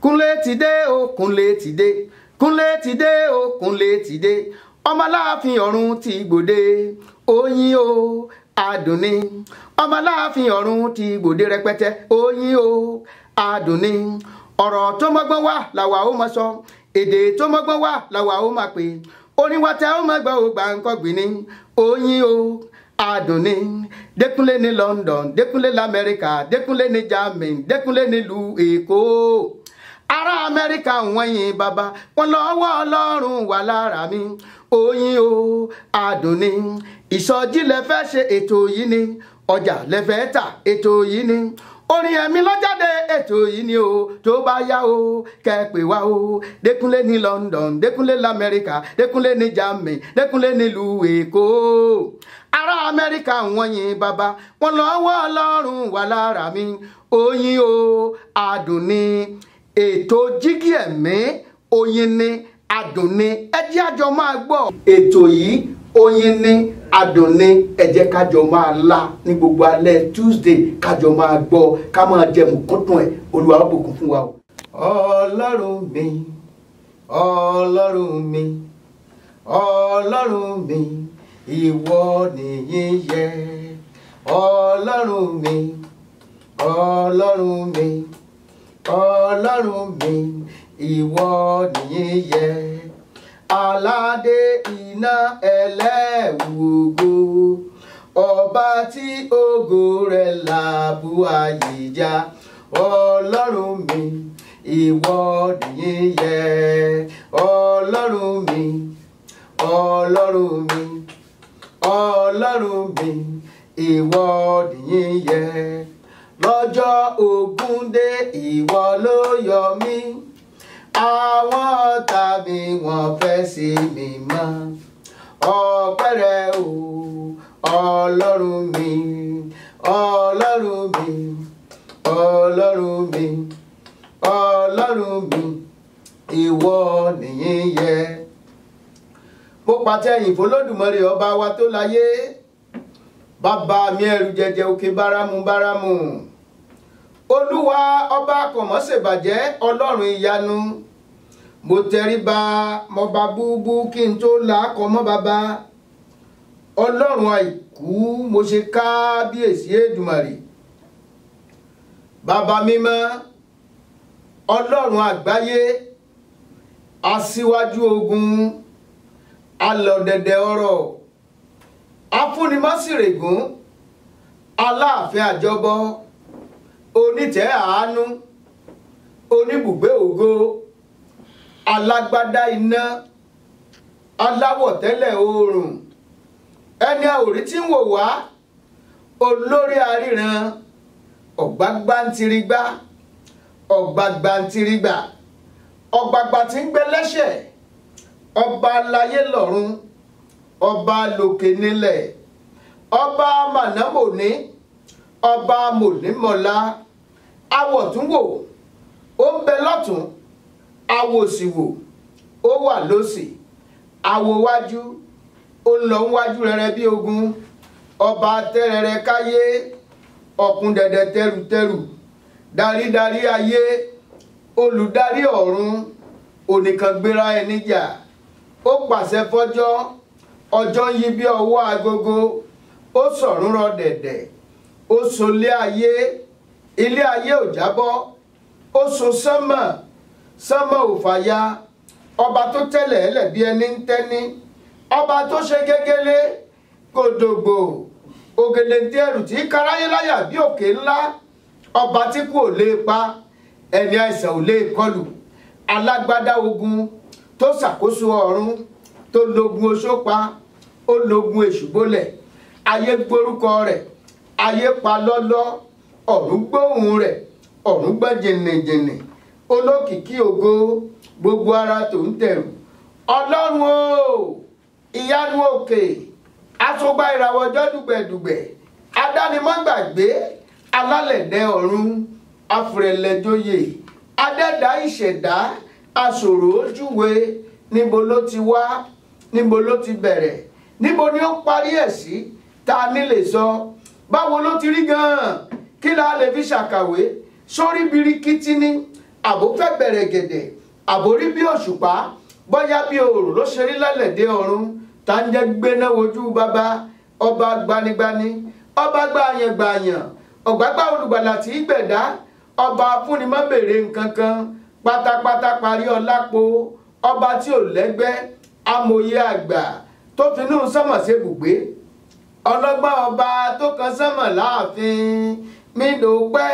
Kúnlé ti dé o, Kúnlé ti dé. Kúnlé ti dé o, Kúnlé ti dé. Ọmọ Aláàfin ọ̀run ti gbòde. Oyin o, adùn ni. Ọmọ Aláàfin ọ̀run ti gbòde rẹpẹtẹ. Oyin o, adùn ni. Ọ̀rọ̀ tó mọ́gbọ́n wá làwa ó máa sọ. Èdè tó mọ́gbọ́n wá làwa ó máa pè. Orin wa tẹ ó máa gbọ́ ògbà nǹkan gbìn ni. Oyin o, adùn ni. Dékúnlé ní London, Dékúnlé l'Amẹ́ríkà, Dékúnlé ní Germany, Dékúnlé nílùú Èkó. Ará Amẹ́ríkà wọ́n yin bàbá, wọn lọ́wọ́ Ọlọ́run wà lára mi. Oyin o, adùn ni. Ìsọjí lẹ fẹ́ ṣe, ètò yìí ni. Ọjà lẹ fẹ́ tà, ètò yìí ni. Orin ẹ̀mí lọ́jáde, ètò yìí ni o. Tó bá yá o, kẹ́ pè wá o. Dékúnlé ní London, Dékúnlé l'Amẹ́ríkà, Dékúnlé ní Germany, Dékúnlé nílùú Èkó. Ará Amẹ́ríkà wọ́n yin bàbá, wọn lọ́wọ́ Ọlọ́run wà lára mi. Oyin o, adùn ni. Ètò jígí ẹ̀mí, oyin ni, adùn ni. Ẹ jẹ́ àjọ máa gbọ́. Ètò yìí, oyin ni, adùn ni. Ẹ jẹ́ kájọ máa la ní gbogbo alẹ́ Tuesday, kájọ máa gbọ́, ká máa jẹ mùkúndùn ẹ̀. Olúwa ó bùkún fún wa o. Ọlọ́run mi, Ọlọ́run mi, Ọlọ́run mi, ìwọ nìyí yẹ. Ọlọ́run mi, Ọlọ́run mi, Ọlọ́run mi, ìwọ nìyí yẹ. Aládé iná ẹlẹ́wù ògo, ọba tí ògo rẹ̀ làbú àyíjà. Ọlọ́run mi, ìwọ nìyí yẹ. Ọlọ́run mi, Ọlọ́run mi, Ọlọ́run mi, ìwọ nìyí yẹ. Lọ́jọ́ ogun dé, ìwọ ló yọ mí. Àwọn ọ̀tá mi wọ́n fẹ́ sí mi mọ́. Ọpẹ́ rẹ o, Ọlọ́run mi, Ọlọ́run mi, Ọlọ́run mi, Ọlọ́run mi, ìwọ nìyí yẹ. Mo pàtẹ ìyìn f'Olódùmarè ọba wa tó láyé. Bàbá mi ẹrù jẹjẹ òkè bárámù bárámù. Olúwa ọba kọ̀mọ́sẹ̀bàjẹ́, Ọlọ́run ìyanu. Mo tẹríba mọba búbú kí n tó làákọ mọ́ bàbá. Ọlọ́run àìkú, mo ṣe kábíyèsí Èdùmàrè. Bàbá mímọ́, Ọlọ́run àgbáyé, aṣíwájú ogun, alọ̀dẹ̀dẹ̀ ọ̀rọ̀, afúnimásìrègún, aláàfin àjọbọ, onítẹ̀ àánú, oníbùgbé ògo, alágbádá iná, aláwọ̀tẹ́lẹ̀ oòrùn, ẹni àwòrí tí ń wò wá, olórí aríran, ọ̀gbágbántirigbá, ọ̀gbàgbàntirigbà, ọ̀gbàgbà tí ń gbé lẹ́sẹ̀, ọba aláyé lọ́run, ọba lókè nílẹ̀, ọba mànámòní, ọba mònímọ̀lá, awọ̀túnwò, ó ń bẹ lọ́tún, awòsìwò, ó wà lósì, awòwájú, ó ń lọ wájú rẹrẹ bí ogun, ọba tẹ́rẹrẹ káyé, ọ̀kun dẹ̀dẹ̀ tẹrùtẹrù, darídarí ayé, olùdarí ọ̀run, onìkan gbéra ẹni jà, ó pàṣẹ fọ́jọ́, ọjọ́ yí bí ọwọ́ agogo, ó sọ̀rún rọ dẹ̀dẹ̀, ó so ilé ayé ò jábọ́, ó so sánmà, sánmà ò fàya, ọba tó tẹ́lẹ̀ ẹlẹ̀ bí ẹni ń tẹ́ni, ọba tó ṣe gégélé, kòdògbò, ògèdèǹtì ẹrù tí karáyé láyà bí òkè ńlá, ọba tí kú ò lè pa, ẹni àìsàn ò lè kọlù, alágbádá ogun tó ṣàkóso ọ̀run, tó lógun oṣó pa, ó lógun èṣù bólẹ̀, ayé gbórúkọ rẹ̀, ayé pa lọ́lọ́, ọ̀run gbóhùn rẹ̀, ọ̀run gbọ́ jìnnìjìnnì, olókìkí ògo, gbogbo ara tó ń tẹ̀rù. Ọlọ́run o, ìyanu òkè, aṣọgbà ìràwọ̀ ọjọ́ dùgbẹ̀dùgbẹ̀, adánimọ̀gbàgbé, alálẹ̀dẹ̀ ọ̀run, afùrẹ̀lẹ̀jọyè, adẹ́dá ìṣẹ̀dá, aṣòro ojúwe, níbo ló ti wá, níbo ló ti bẹ̀rẹ̀, níbo ni ó parí ẹ̀ sí, ta ní lè sọ, báwo ló ti rí gan-an, kí la lè fi ṣàkàwé, sórí birikítí ní àbò fẹ́ bẹ̀rẹ̀ gẹ̀dẹ̀ àbórí bí òṣùpá bóyá bí òòrùn ló ṣe rí lálẹ́dẹ̀ ọ̀run tá ń jẹ́ gbéná wojú bàbá ọba gbanigbani ọba gbàyàngbàyàn ọ̀gbágbá olùgbàlà tí gbẹ̀dá ọba fúnni má béèrè nǹkan kan pátápátá parí ọlápò ọba tí ò lẹ́gbẹ́ amòye àgbà tó finú sánmọ̀ ṣe bùgbé ọlọ́gbọ́n ọba tó kan sánmọ̀ láàfin mi ló pẹ́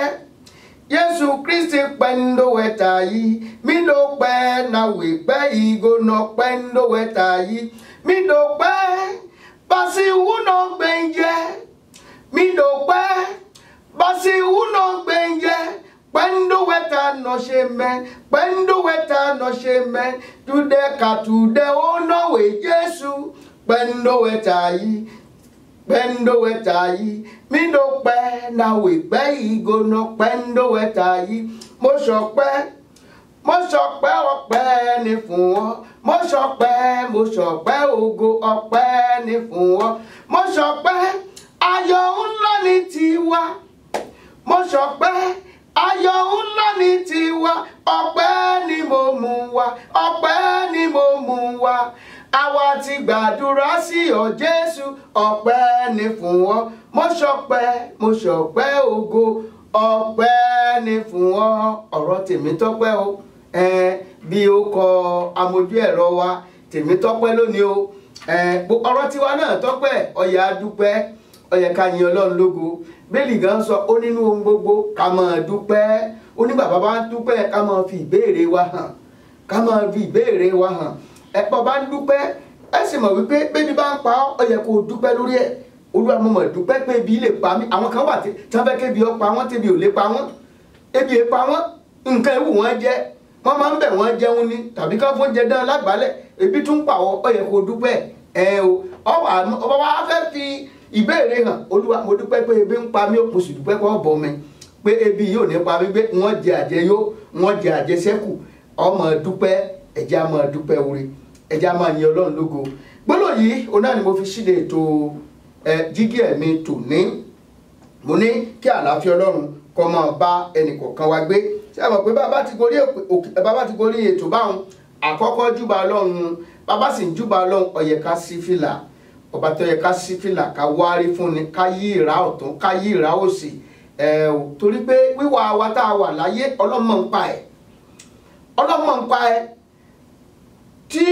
Jésù Kristi pẹ́ńdó wẹ̀tà yìí mi ló pẹ́ náwó pẹ́ ìgònà pẹ́ńdó wẹ̀tà yìí mi ló pẹ́ basi wúnà gbẹ̀ǹjẹ́ mi ló pẹ́ basi wúnà gbẹ̀ǹjẹ́ pẹ́ńdó wẹ̀tà nọ̀ṣẹ̀mẹ́ pẹ́ńdó wẹ̀tà nọ̀ṣẹ̀mẹ́ túdẹ̀ kàtúdẹ̀ ó náwó Jésù pẹ́ńdó wẹ̀tà yìí pẹ́ńdó wẹ̀tà yìí mi ló pẹ́ náwó pẹ́ ìgònà pẹ́ńdó wẹ̀tà yìí mo ṣọpẹ́ ọpẹ́ ni fún ọ mo ṣọpẹ́ ògo ọpẹ́ ni fún ọ mo ṣọpẹ́ ayọ̀ ńlá ni tiwa mo ṣọpẹ́ ayọ̀ ńlá ni tiwa ọpẹ́ ni mo mú wá ọpẹ́ ni mo mú wá àwa ti gbàdúrà sí ọ Jésù ọpẹ́ ni fún ọ mo ṣọpẹ́ ògo ọpẹ́ ni fún ọ ọ̀rọ̀ Tèmítọ́pẹ́ o bí ó kọ amójú ẹ̀rọ wa Tèmítọ́pẹ́ lónìí o ọ̀rọ̀ tiwa náà tọ́pẹ́ ọ̀yà dúpẹ́ ọ̀yà ká yin Ọlọ́run lógo bẹ́ẹ̀lì gan sọ ó nínú ohun gbogbo ká máa dúpẹ́ ó nígbà bàbá ń dúpẹ́ ká máa fi ìbéèrè wa hàn ẹ̀pọ̀ bá ń dúpẹ́ ẹ sì mọ̀ wípé bébí bá ń pa ọ́ ó yẹ kó o dúpẹ́ lórí ẹ̀ Olúwa mo mọ̀ dúpẹ́ pé ebi lè pa mí àwọn kan wà tí wọ́n fẹ́ kébi ó pa wọ́n tẹ́bi ò lè pa wọ́n ebi è pa wọ́n nǹkan ewu wọn jẹ wọ́n máa ń bẹ̀ wọ́n jẹun ni tàbí ká fún jẹ dán lágbálẹ̀ ebi tún pa ọ́ ó yẹ kó o dúpẹ́ ọba wa fẹ́ fi ìbéèrè hàn Olúwa mo dúpẹ́ pé ebi ń pa mí mo sì dúpẹ́ pé ó bọ́ mi pé ebi yóò ní pa mí pé wọ́n jẹ àjẹyó wọ́n jẹ àjẹsẹ́kù ọmọ dúpẹ́ ẹ̀jẹ̀ á máa dúpẹ́ oore ẹ̀jẹ̀ á máa yin Ọlọ́run lógo gbọ́dọ̀ yìí òun náà ni mo fi ṣíde ètò jígí ẹ̀mí tòní mo ní kí àlàáfíà Ọlọ́run kó máa bá ẹnìkọ̀ọ̀kan wa gbé ṣé ẹ mọ̀ pé bàbá ti gorí ètò báwọn àkọ́kọ́ júbà Ọlọ́run bàbá sì ń júbà Ọlọ́run ó yẹ ká sí fìlà ọba tó yẹ ká sí fìlà ká wárí fún ni ká yí ìrà ọ̀tún ká yí ìrà òsì torí pé wíwà wa tá a wà láyé Ọlọ́run ń pa ẹ̀ tí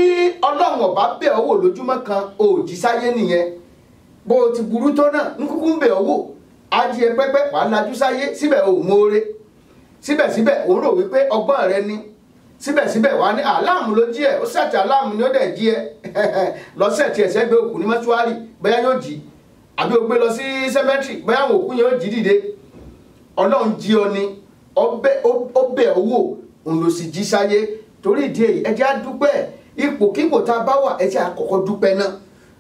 Ọlọ́run ọba bẹ̀ ọ́ wò lójúmọ́ kan ò jí sáyé nìyẹn bó ti burú tó náà ń kúkú ń bẹ̀ ọ́ wò adìẹ pẹ́pẹ́ wà á lajú sáyé síbẹ̀ ò mọ́ọ́rẹ́ síbẹ̀síbẹ̀ òun rò wípé ọgbọ́n rẹ ni síbẹ̀síbẹ̀ wà ní àláàmù ló jí ẹ̀ ó sẹ̀tì àláàmù ni ó dẹ̀ jí ẹ lọ sẹ̀tì ẹ̀sẹ̀ gbé òkú ní mọ́ṣúárì bóyá yóò jí àbí ó gbé lọ sí sẹ́mẹ́tìrì bóyá àwọn òkú yẹn ó jí dìde Ọlọ́run jí ọ ni ó bẹ̀ ọ́ wò òun ló sì jí sáyé torí ìdí èyí ẹ jẹ́ á dúpẹ́ ipòkípò tá a bá wà ẹ jẹ́ á kọ́kọ́ dúpẹ́ náà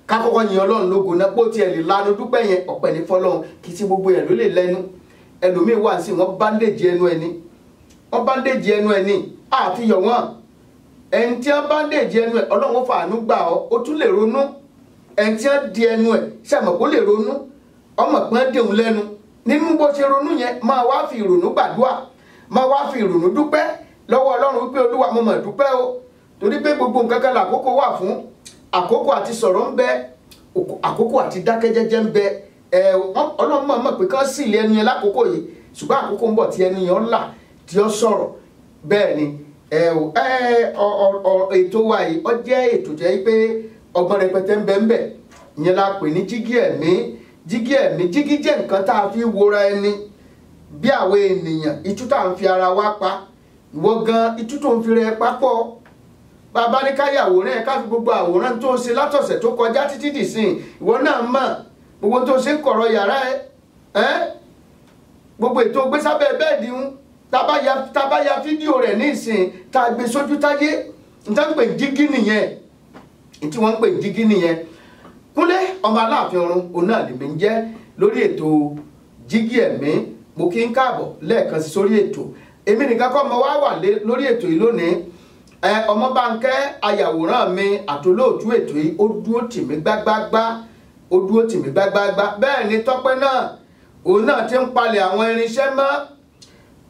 ká kọ́kọ́ yin Ọlọ́run lógo náà pé ó tiẹ̀ lè lanu dúpẹ́ yẹn ọpẹ́ ní fọ́lọ́run kì í ti gbogbo yẹn ló lè lẹ́nu ẹlòmíín wà sí wọ́n báńdéjì ẹnu ẹni àfihàn wọn ẹni tí wọ́n báńdéjì ẹnu ẹ Ọlọ́run fàánú gbà ọ́ ó tún lè ronú ẹni tí wọ́n di ẹnu ẹ ṣàmọ̀ kó lè ronú ọmọ pọ́n dẹ̀hùn lẹ́nu nínú bó ṣe ronú yẹn máa wá fi ìrònú gbàdúrà máa wá fi ìrònú dúpẹ́ lọ́wọ́ Ọlọ́run wípé Olúwa mo mọ̀ dúpẹ́ o torí pé gbogbo nǹkan kan làkókò wà fún àkókò àti sọ̀rọ̀ ń bẹ àkókò àti dákẹ́jẹ́jẹ́ ń bẹ Ọlọ́run mọ̀ pé kán sì lé ẹnu yẹn lákòókò yìí ṣùgbọ́n àkókò ń bọ̀ tí ẹnu yẹn là tí ó sọ̀rọ̀ bẹ́ẹ̀ ni ètò wa yìí ó jẹ́ ètò jẹ́ pé ọgbọ́n rẹpẹtẹ ń bẹ ìyẹn la pè ní jígí ẹ̀mí jígí jẹ́ nǹkan tá a fi wora ẹni bí àwọn ènìyàn itú tá à ń fi ara wa pa ìwọ gan itú tó ń fi rẹ papọ̀ bàbá ní ká yàwòrán ẹ ká fi gbogbo àwòrán tó ń ṣe látọ̀sẹ̀ tó kọjá títí dìsìn ìwọ náà mọ̀ gbogbo tó ń ṣe ń kọ̀rọ̀ yàrá ẹ gbogbo ètò gbé sábẹ́ bẹ́ẹ̀dì ń tábà ya fídíò rẹ̀ ní ìsìn tá a gbé sójú táyé níta ń pè jígí nìyẹn tí wọ́n ń pè jígí nìyẹn Kúnlé ọmọ Aláàfin Ọ̀run òun náà lèmi ń jẹ́ lórí ètò jígí ẹ̀mí mo kí ń káàbọ̀ lẹ́ẹ̀kan sí sórí ètò èmi nìkan kọ́ mo wá wà lórí ètò yìí lónìí Ọmọbánkẹ́ ayàwòrán mi àtolóòtú ètò yìí ó dúró tì mí gbágbágbá bẹ́ẹ̀ ni Tọ́pẹ́ náà òun náà ti ń palẹ̀ àwọn irinṣẹ́ mọ́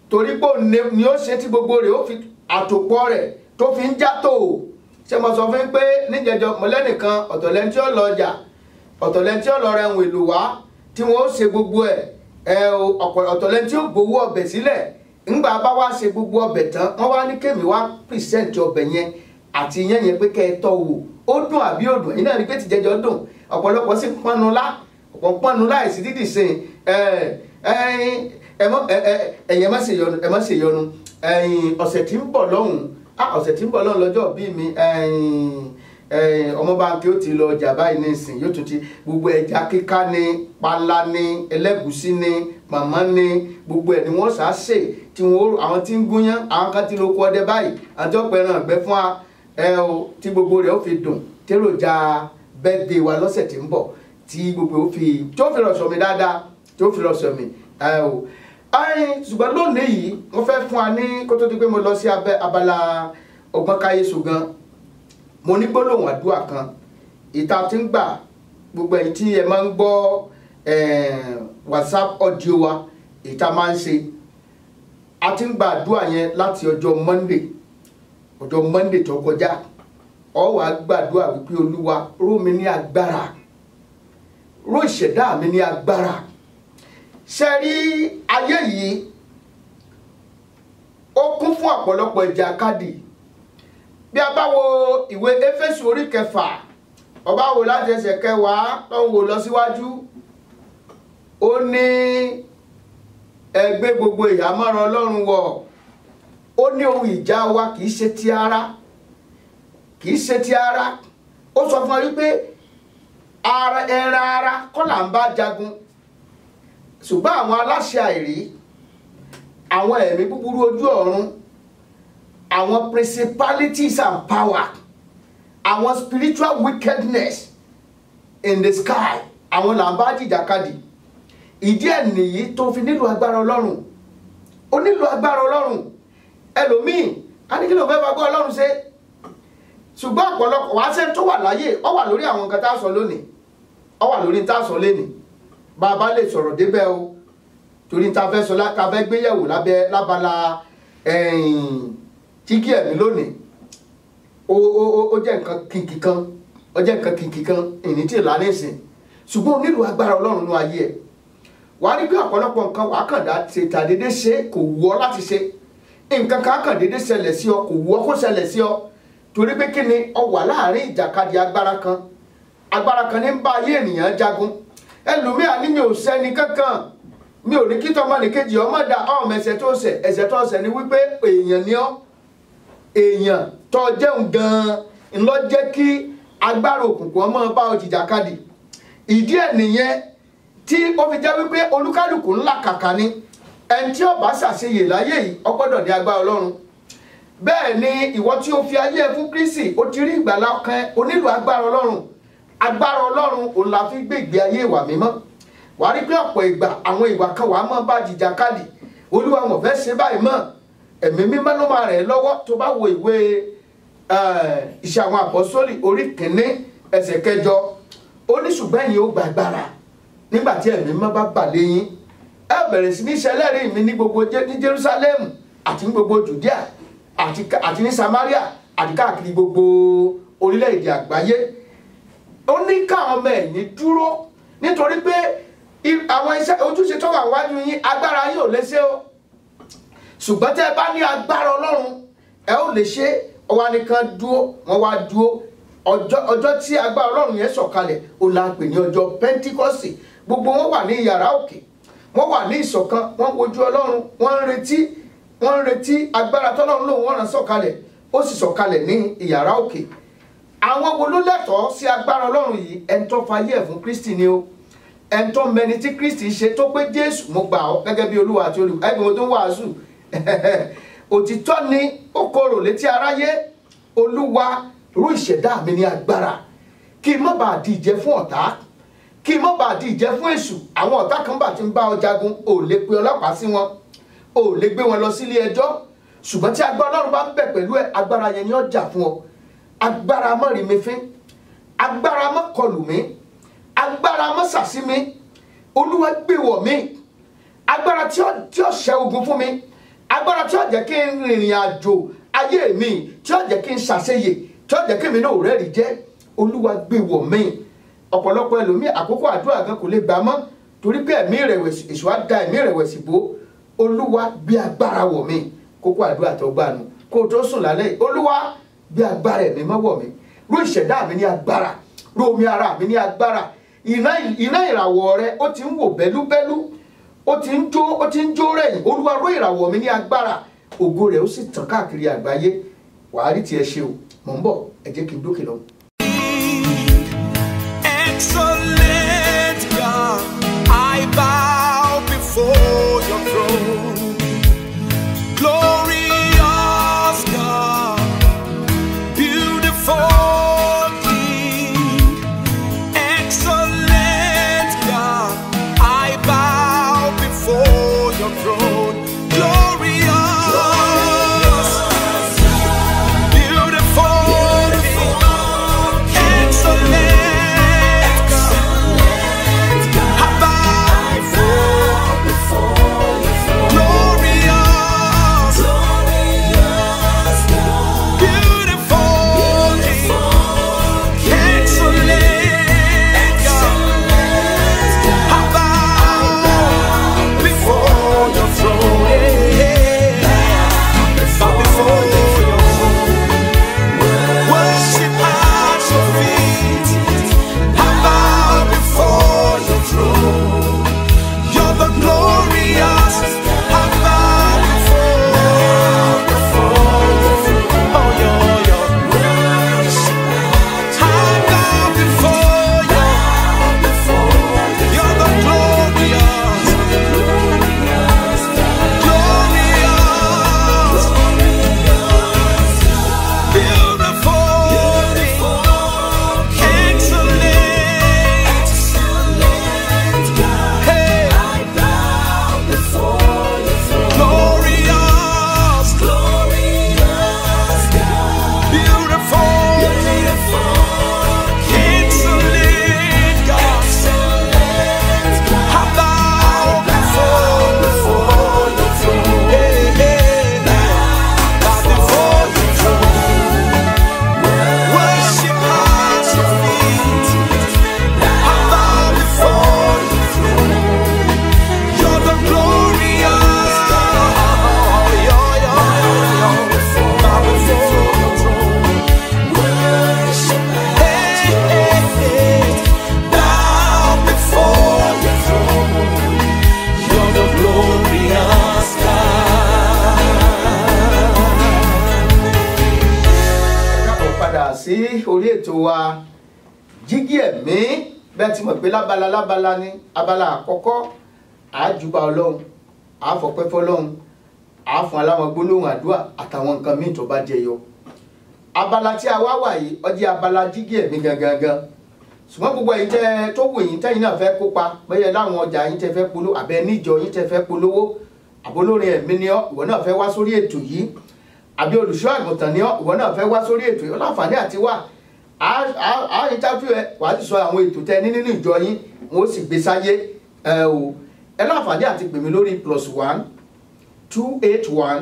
torí pé ni ó ṣe tí gbogbo rẹ̀ ó fi àtòpọ̀ rẹ̀ tó fi ń játò. Ṣé mo sọ fún yín pé níjẹjọ mọ̀lẹ́nìkan ọ̀tọ̀lẹ́ni tí ó lọ ọjà ọ̀tọ̀lẹ́ni tí ó lọ ra ohun èlò wá tí wọ́n ó ṣe gbogbo ẹ̀ ọ̀tọ̀lẹ́ni tí ó gbowó ọbẹ̀ sílẹ̀ ńgbà bá wá ṣe gbogbo ọbẹ̀ tán wọ́n wá ní kémi wá pìrìsẹ́ǹtì ọbẹ̀ yẹn àti iyán yẹn pé kẹ́ ẹ tọ́ wò ó dùn àbí ó dùn iná rí pé tìjẹjọ dùn ọ̀pọ̀lọpọ̀ sì pọnnu lá ọ̀pọ̀ pọnnu láìsí dídì sìn ẹ̀yẹ má ṣe yọnu ọ̀sẹ̀ tí ń bọ̀ lọ́hùn ọ̀sẹ̀ tí ń bọ̀ lọ́hùn lọ́jọ́ bí mi ọmọbáńkì ó ti lọ ọjà báyìí nísìn yóò tún ti gbogbo ẹja kíká ní pálá ní ẹlẹ́gùsí ní màmá ní gbogbo ẹ̀ ni wọ́n sá sè tí wọ́n àwọn tí ń gúnyán àwọn kan ti lóko ọdẹ báyìí àti ọ̀pẹ̀ràn ọ̀gbẹ́ fún wa tí gbogbo rẹ̀ ó fi dùn tẹ́rọ̀jà birthday wa lọ́sẹ̀ tí ń bọ̀ tí gbogbo ó fi tí ó fi lọ sọ mi dáadáa tí ó fi lọ sọ mi ṣùgbọ́n lónìí yìí wọ́n fẹ́ fún wa ní kó tó di pé mo lọ sí abala ọgbọ́n káyé ṣùgbọ́n mo ní gbólóhùn àdúrà kan ìta tí ń gbà gbogbo ẹ̀yin tí ẹ máa ń gbọ́ WhatsApp audio wa ìta máa ń ṣe a ti ń gba àdúrà yẹn láti ọjọ́ Monday tó kọjá ọ wá gbàdúrà wípé Olúwa ró mi ní agbára ró ìṣẹ̀dá mi ní agbára. Ṣé rí ayé yìí ó kún fún ọ̀pọ̀lọpọ̀ ìjàkadì bí a bá wo ìwé Éfésù orí 6 ọba wo láti ẹsẹ̀ 10 tó ń wò lọ síwájú ó ní ẹ gbé gbogbo ìhámọ́ra Ọlọ́run wọ̀ ó ní ohun ìjà wa kìí ṣe ti ara ó sọ fún wa wípé ẹran ara kọ́ là ń bá jagun ṣùgbọ́n àwọn aláṣẹ àìrí àwọn ẹ̀mí búburú ojú ọ̀run àwọn principalities and power àwọn spiritual wickedness in the sky àwọn là ń bá jìjàkadì ìdí ẹ̀ nìyí tó fi nílò agbára Ọlọ́run ó nílò agbára Ọlọ́run ẹlòmíì a ní kí ló fẹ́ bá gbọ́ Ọlọ́run ṣe ṣùgbọ́n ọ̀pọ̀lọpọ̀ wá ṣe tó wà láyé ó wà lórí àwọn nǹkan tá a sọ lónìí ó wà lórí tá a sọ lénìí bàbá lè sọ̀rọ̀ débẹ̀ o torí ta fẹ́ sọ ta fẹ́ gbéyẹ̀wò lábala kíkí ẹ̀mí lónìí ó jẹ́ nǹkan kìnkì kan ìní tí ìlànà ìsìn ṣùgbọ́n ó nílò agbára Ọlọ́run nínú ayé ẹ̀ wà á rí pé ọ̀pọ̀lọpọ̀ nǹkan wà á kàn dá ṣe tàdédé ṣe kò wù ọ́ láti ṣe nǹkan kan kàn dédé ṣẹlẹ̀ sí ọ kò wù ọ́ kó ṣẹlẹ̀ sí ọ torí pé kí ni ọ wà láàrin ìjàkadì agbára kan ní ń bá ayé ènìyàn jagun ẹlòmíà ní mi ò sẹ́ni kankan mi ò ní kí tọmọ nìkejì ọmọ dà ọmọ ẹ̀ṣẹ̀ tó ṣẹ̀ ni wípé èèyàn ni ọ́ èèyàn tó jẹun gan-an ńlọ jẹ́ kí agbára òkùnkùn ọmọ bá ọ jìjàkadì ìdí ẹ̀ nìyẹn tí ó fi jẹ́ wípé olúkálùkù ńlá kàkà ni ẹni tí ó bá ṣàṣeyè láyé yìí ó gbọ́dọ̀ ní agbára Ọlọ́run bẹ́ẹ̀ ni ìwọ tí ó fi ayé ẹ fún Kristi ó ti rí ìgbàlà ọkàn ó nílò agbára Ọlọ́run agbára Ọlọ́run òun la fi gbé ìgbé ayé ìwà mímọ́ wàá rí pé ọ̀pọ̀ ìgbà àwọn ìwà kan wàá mọ́ bá jìjàkadì Olúwa wọn fẹ́ ṣe báyìí mọ́ ẹ̀mí mímọ́ ló máa rẹ̀ lọ́wọ́ tó bá wo ìwé Iṣẹ́ àwọn Àpọ́sítélì orí 1 ẹsẹ̀ 8 ó ní ṣùgbọ́n ẹ̀yin ó gba agbára nígbà tí ẹ̀mí mímọ́ bá bà lé yín ẹ bẹ̀rẹ̀ sí ní ṣẹlẹ́rìí mi ní gbogbo ní Jerusalem àti ní gbogbo Judea àti ní Samaria àti káàkiri gbogbo orílẹ̀-èdè àgbáyé ó ní káwọn ọmọ ẹ̀yìn dúró nítorí pé àwọn iṣẹ́ ojúṣe tó wà wájú yín agbára yín ò lè ṣe o ṣùgbọ́n tẹ́ ẹ bá ní agbára Ọlọ́run ẹ ó lè ṣe ọwọ́ nìkan dúró wọ́n wá dúró ọjọ́ tí agbára Ọlọ́run yẹn sọ̀kalẹ̀ ó la pè ní ọjọ́ Pentikọ́sì gbogbo wọn wà ní yàrá òkè wọ́n wà ní ìṣọ̀kan wọ́n wojú Ọlọ́run wọ́n ń retí agbára tọ́lọ́run lòun wọ́n rán sọ̀kalẹ̀ ó sì sọ̀kalẹ̀ ní yàrá òkè àwọn wo ló lẹ́tọ̀ọ́ sí agbára Ọlọ́run yìí ẹni tó fayé ẹ̀ fún Kristi ni o ẹni tó mẹni tí Kristi ṣe tó pé Jésù mo gbà ọ́ gẹ́gẹ́ bí Olúwa àti olùkọ́ ẹgbẹ́ mo tó ń wàásù òtítọ́ ni ó korò létí aráyé Olúwa rú ìṣẹ̀dá mi ní agbára kí n má bàa di ìjẹ fún ọ̀tá kí n má bàa di ìjẹ fún èṣù àwọn ọ̀tá kan bá ti ń bá ọ jagun ò lè pe ọlọ́pàá sí wọn ò lè gbé wọn lọ sílé ẹjọ́ ṣùgbọ́n tí agbára Ọlọ́run bá ń bẹ pẹ̀lú ẹ agbára yẹn ni ó jà fún ọ agbára mọ́ rí mi fín agbára mọ́ kọlù mi agbára mọ́ sàsí mi Olúwa gbé wọ̀ mí agbára tí ó ṣẹ́ ogun fún mi agbára tí ó jẹ́ kí n rìnrìn àjò ayé mi, tí ó jẹ́ kí n ṣàṣeyè, tí ó jẹ́ kí mi náà rẹ́rìí jẹ́, Olúwa gbé wọ̀ mí. Ọ̀pọ̀lọpọ̀ ẹlòmíì àkókò àdúrà gan kò lè gbà mọ́ torí pé ẹ̀mí ìrẹ̀wẹ̀sì, èṣù á da ẹ̀mí ìrẹ̀wẹ̀sì bò. Olúwa gbé agbára wọ̀ mí. Kókó àdúrà tó gbà nù kó o tó sùn lálẹ́. Olúwa gbé agbára ẹ̀mí mọ́ wọ̀ mí. Ró ìṣẹ̀dá mi ní agbára, ró omi ara mi ní agbára. Iná ìràwọ̀ rẹ ó ti ń wò bẹ́lúbẹ́lú, ó ti ń jó rẹ̀yìn. Olúwa ró ìràwọ̀ mi ní agbára, ògo rẹ̀ ó sì tàn káàkiri àgbáyé. Wàá rí tiẹ̀ ṣe o. Mò ń bọ̀, ẹ jẹ́ kí n dókè lọ. Excellent God, I bow before your throne. Glorious God, beautiful King. Excellent God, I bow before your throne. Glorious, beautiful King. Excellent. Sí orí ètò wa Jígí Ẹ̀mí. Bẹ́ẹ̀ tí mọ̀ pé lábala ní abala àkọ́kọ́ àjùbà Ọlọ́run, àfọpẹ́ fọ́lọ́run, àfún aláwọn gbólóhùn àdúrà àtàwọn nǹkan míì tó bá jẹyọ. Abala tí a wá wà yìí ó jẹ́ abala Jígí Ẹ̀mí gangan. Ṣùgbọ́n gbogbo ẹ̀yin tẹ́ tó wù yín tẹ́yin náà fẹ́ kópa, bẹ́ẹ̀ láwọn ọjà yín tẹ́ fẹ́ polówó, àbẹ́ níjọ yín tẹ́ fẹ́ polówó, àbólórin ẹ̀mí ni ọ́, ìwọ náà fẹ́ wá sórí ètò yìí, àbí olùṣọ́ àgùntàn ni ọ́, ìwọ náà fẹ́ wá sórí ètò yìí, láǹfààní àti wà á interview ẹ, wàá ti sọ àwọn ètò tẹ́ ní nínú ìjọ yín, wọ́n ó sì gbé sáyé ẹ láǹfààní àti pè mí lórí +1 281